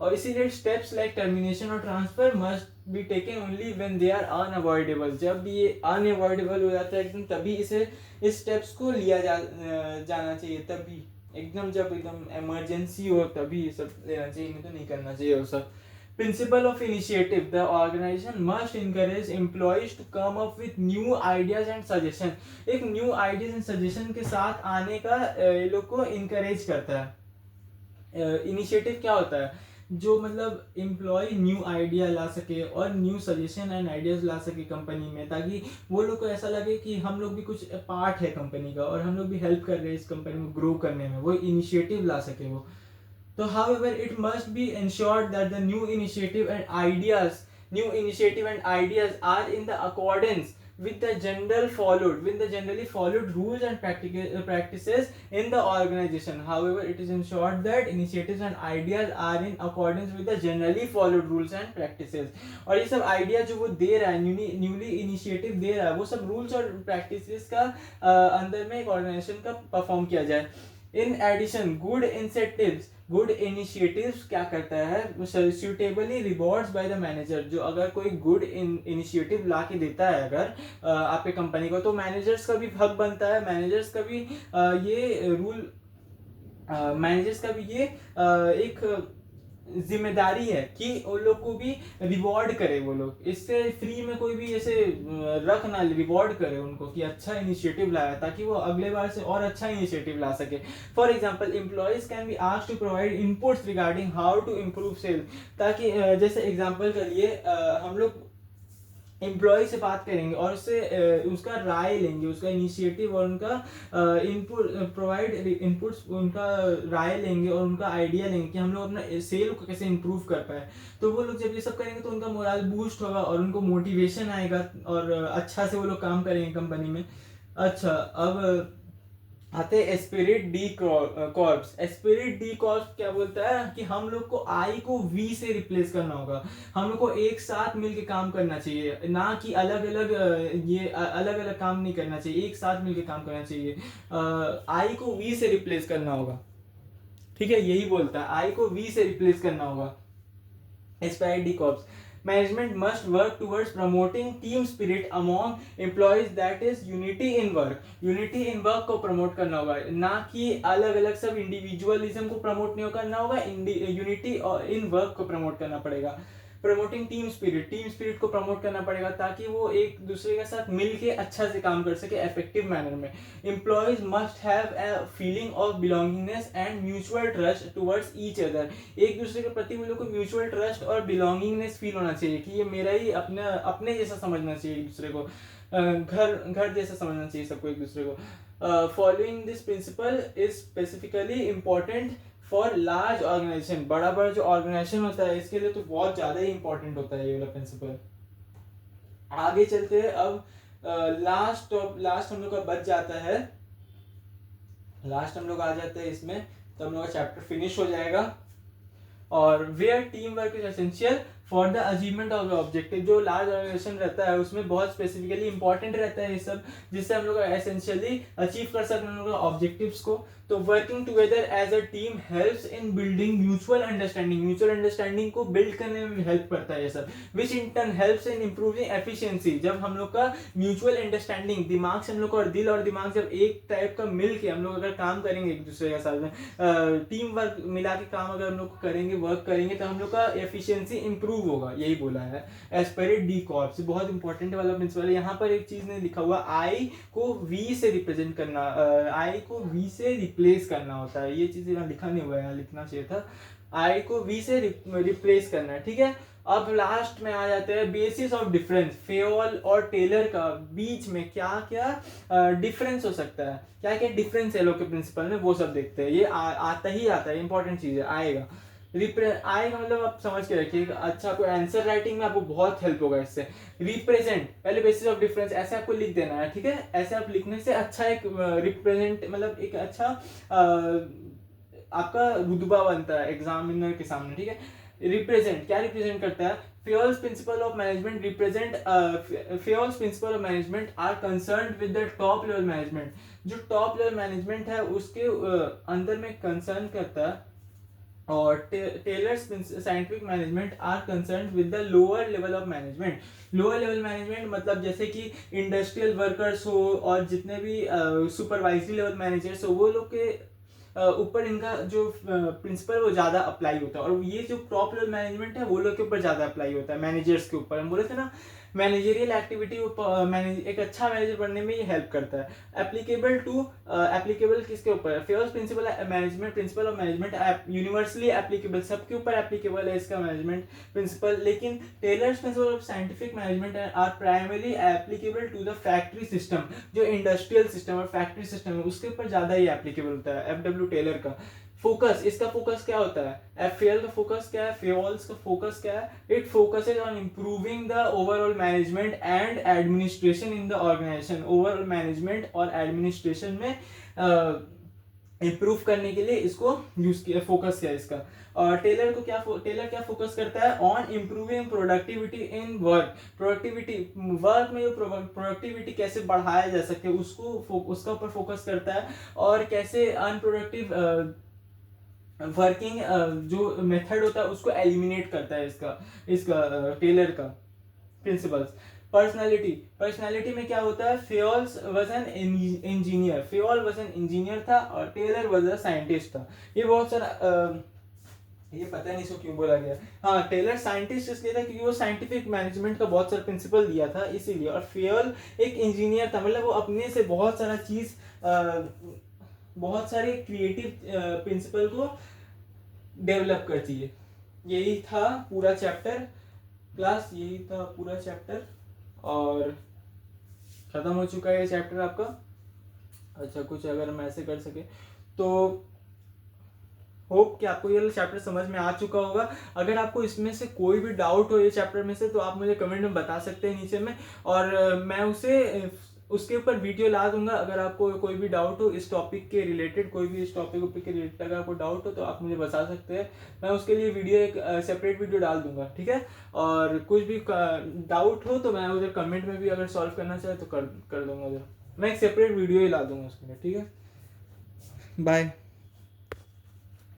और इसीलिए स्टेप्स लाइक टर्मिनेशन और transfer must be taken only when they are unavoidable. जब ये अनअवॉइडेबल हो जाता है एकदम, तभी इस स्टेप्स को लिया जाना चाहिए. तभी एकदम जब एकदम इमरजेंसी हो तभी ये सब लेना चाहिए, नहीं तो नहीं करना चाहिए वो सब. Principle of initiative: the organization must encourage employees to come up with new ideas and suggestion. एक new ideas and suggestion के साथ आने का ये लोग को encourage करता है. इनिशिएटिव क्या होता है, जो मतलब एम्प्लॉय न्यू आइडिया ला सके और न्यू सजेशन एंड आइडियाज ला सके कंपनी में, ताकि वो लोग को ऐसा लगे कि हम लोग भी कुछ पार्ट है कंपनी का और हम लोग भी हेल्प कर रहे हैं इस कंपनी में ग्रो करने में, वो इनिशिएटिव ला सके वो. तो however it must be ensured that the new initiative and ideas are in the accordance with the generally followed rules and practices in the organization. However, it is ensured that initiatives and ideas are in accordance with the generally followed rules and practices. और ये सब idea जो वो दे रहा है, newly initiative दे रहा है, वो सब रूल्स और प्रैक्टिसेस का अंदर में एक ऑर्गेनाइजेशन का परफॉर्म किया जाए. इन एडिशन गुड इनिशिएटिव्स क्या करता है, suitably rewards by the manager. जो अगर कोई गुड इनिशिएटिव ला के देता है अगर आपके कंपनी को, तो मैनेजर्स का भी हक बनता है, मैनेजर्स का भी ये रूल, मैनेजर्स का भी ये एक जिम्मेदारी है कि उन लोग को भी रिवॉर्ड करे. वो लोग इससे फ्री में कोई भी ऐसे रख ना, रिवॉर्ड करे उनको कि अच्छा इनिशिएटिव लाया, ताकि वो अगले बार से और अच्छा इनिशिएटिव ला सके. For example, employees can be asked to provide inputs regarding how to improve sale. ताकि जैसे एग्जांपल के लिए हम लोग एम्प्लॉय से बात करेंगे और उससे उसका राय लेंगे, उसका इनिशिएटिव और उनका इनपुट्स उनका राय लेंगे और उनका आइडिया लेंगे कि हम लोग अपना सेल को कैसे इंप्रूव कर पाए. तो वो लोग जब ये सब करेंगे तो उनका मोरल बूस्ट होगा और उनको मोटिवेशन आएगा और अच्छा से वो लोग काम करेंगे कंपनी में. अच्छा, अब आते हैं Spirit D corps. Spirit D corps क्या बोलता है कि हम लोग को आई को वी से रिप्लेस करना होगा. हम लोग को एक साथ मिलके काम करना चाहिए, ना कि अलग अलग काम नहीं करना चाहिए, एक साथ मिलके काम करना चाहिए. आई को वी से रिप्लेस करना होगा, ठीक है, यही बोलता है, आई को वी से रिप्लेस करना होगा. Spirit D corps. Management must work towards promoting team spirit among employees, that is unity in work. Unity in work को प्रमोट करना होगा, ना कि अलग अलग सब इंडिविजुअलिज्म को प्रमोट नहीं करना होगा, यूनिटी इन वर्क को प्रमोट करना पड़ेगा. प्रमोटिंग टीम स्पिरिट को प्रमोट करना पड़ेगा, ताकि वो एक दूसरे के साथ मिलके अच्छा से काम कर सके इफेक्टिव मैनर में. Employees must have a feeling of belongingness and mutual trust towards each other. एक दूसरे के प्रति वो लोग को म्यूचुअल ट्रस्ट और बिलोंगिंगनेस फील होना चाहिए कि ये मेरा ही अपने जैसा समझना चाहिए एक दूसरे को, घर जैसा समझना चाहिए सबको एक दूसरे को. Following this principle is specifically important for large organization. बड़ा जो ऑर्गेनाइजेशन होता है इसके लिए तो बहुत ज्यादा ही इंपॉर्टेंट होता है ये वाला प्रिंसिपल. आगे चलते हैं. अब लास्ट हम लोग का बच जाता है, लास्ट हम लोग आ जाते हैं इसमें, तो हम लोग का चैप्टर फिनिश हो जाएगा. और where team work is essential for the achievement of the objective. जो लार्ज ऑर्गेनाइजेशन रहता है उसमें बहुत स्पेसिफिकली इंपॉर्टेंट रहता है ये सब, जिससे हम लोग एसेंशियली अचीव कर सकते हैं हम लोग ऑब्जेक्टिव्स को. तो working together as a team helps in building mutual understanding को बिल्ड करने में हेल्प करता है ये सब, which in turn helps in improving efficiency. जब हम लोग का म्यूचुअल अंडरस्टैंडिंग, दिमाग से हम लोग का और दिल और दिमाग जब एक टाइप का मिल के हम लोग अगर काम करेंगे एक दूसरे के साथ में, टीम वर्क मिला के काम अगर हम लोग करेंगे, वर्क करेंगे, तो हम लोग का एफिशिएंसी इंप्रूव होगा. यही बोला है एस्पिरिट डी कॉर्प्स. बहुत इंपॉर्टेंट वाला प्रिंसिपल है. यहाँ पर एक चीज ने लिखा हुआ, आई को वी से रिप्रेजेंट करना, आई को वी से रिप्लेस करना होता है. ये चीज यहाँ लिखा नहीं हुआ है, यहाँ लिखना चाहिए था. आई को वी से रिप्लेस करना है, ठीक है। अब लास्ट में आ जाते हैं बेसिस ऑफ डिफरेंस, फेयोल और टेलर का बीच में क्या क्या डिफरेंस हो सकता है, क्या क्या डिफरेंस है लोग के प्रिंसिपल में, वो सब देखते हैं। ये आता ही आता है, इंपॉर्टेंट चीज है, आएगा। आएगा मतलब आप समझ के रखिए, अच्छा कोई आंसर राइटिंग में आपको बहुत हेल्प होगा इससे। रिप्रेजेंट, पहले बेसिस ऑफ डिफरेंस ऐसे आपको लिख देना है, ठीक है। ऐसे आप लिखने से अच्छा एक रिप्रेजेंट मतलब एक अच्छा आपका रुतबा बनता है एग्जामिनर के सामने, ठीक है। रिप्रेजेंट क्या रिप्रेजेंट करता है, Fayol's principle of management represent Fayol's principle of management are concerned with the top level management, जो टॉप लेवल मैनेजमेंट है उसके अंदर में कंसर्न करता है, और Taylor's scientific management are concern with the lower level of management. Lower level management मतलब जैसे कि इंडस्ट्रियल वर्कर्स हो और जितने भी सुपरवाइजरी लेवल मैनेजर्स हो, वो लोग के ऊपर इनका जो प्रिंसिपल वो ज़्यादा अप्लाई होता है। और ये जो टॉप लेवल मैनेजमेंट है वो लोग के ऊपर ज़्यादा अप्लाई होता है, मैनेजर्स के ऊपर। हम बोले थे ना मैनेजरियल एक्टिविटी एक अच्छा मैनेजर बनने में ये हेल्प करता है। एप्लीकेबल टू एप्लीकेबल किसके ऊपर है, Fayol's principle management principle of management universally applicable, सबके ऊपर एप्लीकेबल है इसका मैनेजमेंट प्रिंसिपल। लेकिन Taylor's principle of scientific management are primarily applicable to the factory system, जो इंडस्ट्रियल सिस्टम और फैक्ट्री सिस्टम है उसके ऊपर ज़्यादा ही एप्लीकेबल होता है। FW टेलर का फोकस, इसका फोकस क्या होता है, FAL का फोकस क्या है, फेयोल्स का फोकस क्या है, it focuses on improving the overall management and administration in the organization. Overall management और एडमिनिस्ट्रेशन में इंप्रूव करने के लिए इसको यूज किया, फोकस किया इसका। और टेलर क्या फोकस करता है, on improving productivity in work. Productivity work में जो प्रोडक्टिविटी कैसे बढ़ाया जा सके उसका ऊपर फोकस करता है, और कैसे अनप्रोडक्टिव वर्किंग जो मेथड होता है उसको एलिमिनेट करता है इसका टेलर का प्रिंसिपल्स। पर्सनालिटी में क्या होता है, Fayol's was an engineer, Fayol was an engineer था और टेलर वाज अ साइंटिस्ट था। ये बहुत सारा ये पता नहीं इसको क्यों बोला गया। हाँ, टेलर साइंटिस्ट इसलिए था क्योंकि वो साइंटिफिक मैनेजमेंट का बहुत सारा प्रिंसिपल दिया था इसीलिए, और फेयोल एक इंजीनियर था, मतलब वो अपने से बहुत सारा चीज बहुत सारे क्रिएटिव प्रिंसिपल को डेवलप करती है। यही था पूरा चैप्टर क्लास, यही था पूरा चैप्टर और खत्म हो चुका है ये चैप्टर आपका। अच्छा, कुछ अगर हम ऐसे कर सके तो होप कि आपको ये चैप्टर समझ में आ चुका होगा। अगर आपको इसमें से कोई भी डाउट हो ये चैप्टर में से तो आप मुझे कमेंट में बता सकते हैं नीचे में, और मैं उसके ऊपर वीडियो ला दूंगा। अगर आपको कोई भी डाउट हो इस टॉपिक के रिलेटेड, कोई भी इस टॉपिक के रिलेटेड अगर आपको डाउट हो तो आप मुझे बता सकते हैं, मैं उसके लिए वीडियो एक सेपरेट वीडियो डाल दूंगा, ठीक है। और कुछ भी डाउट हो तो मैं उधर कमेंट में भी अगर सॉल्व करना चाहे तो कर दूंगा उधर, मैं एक सेपरेट वीडियो ही ला दूंगा उसके लिए, ठीक है। बाय।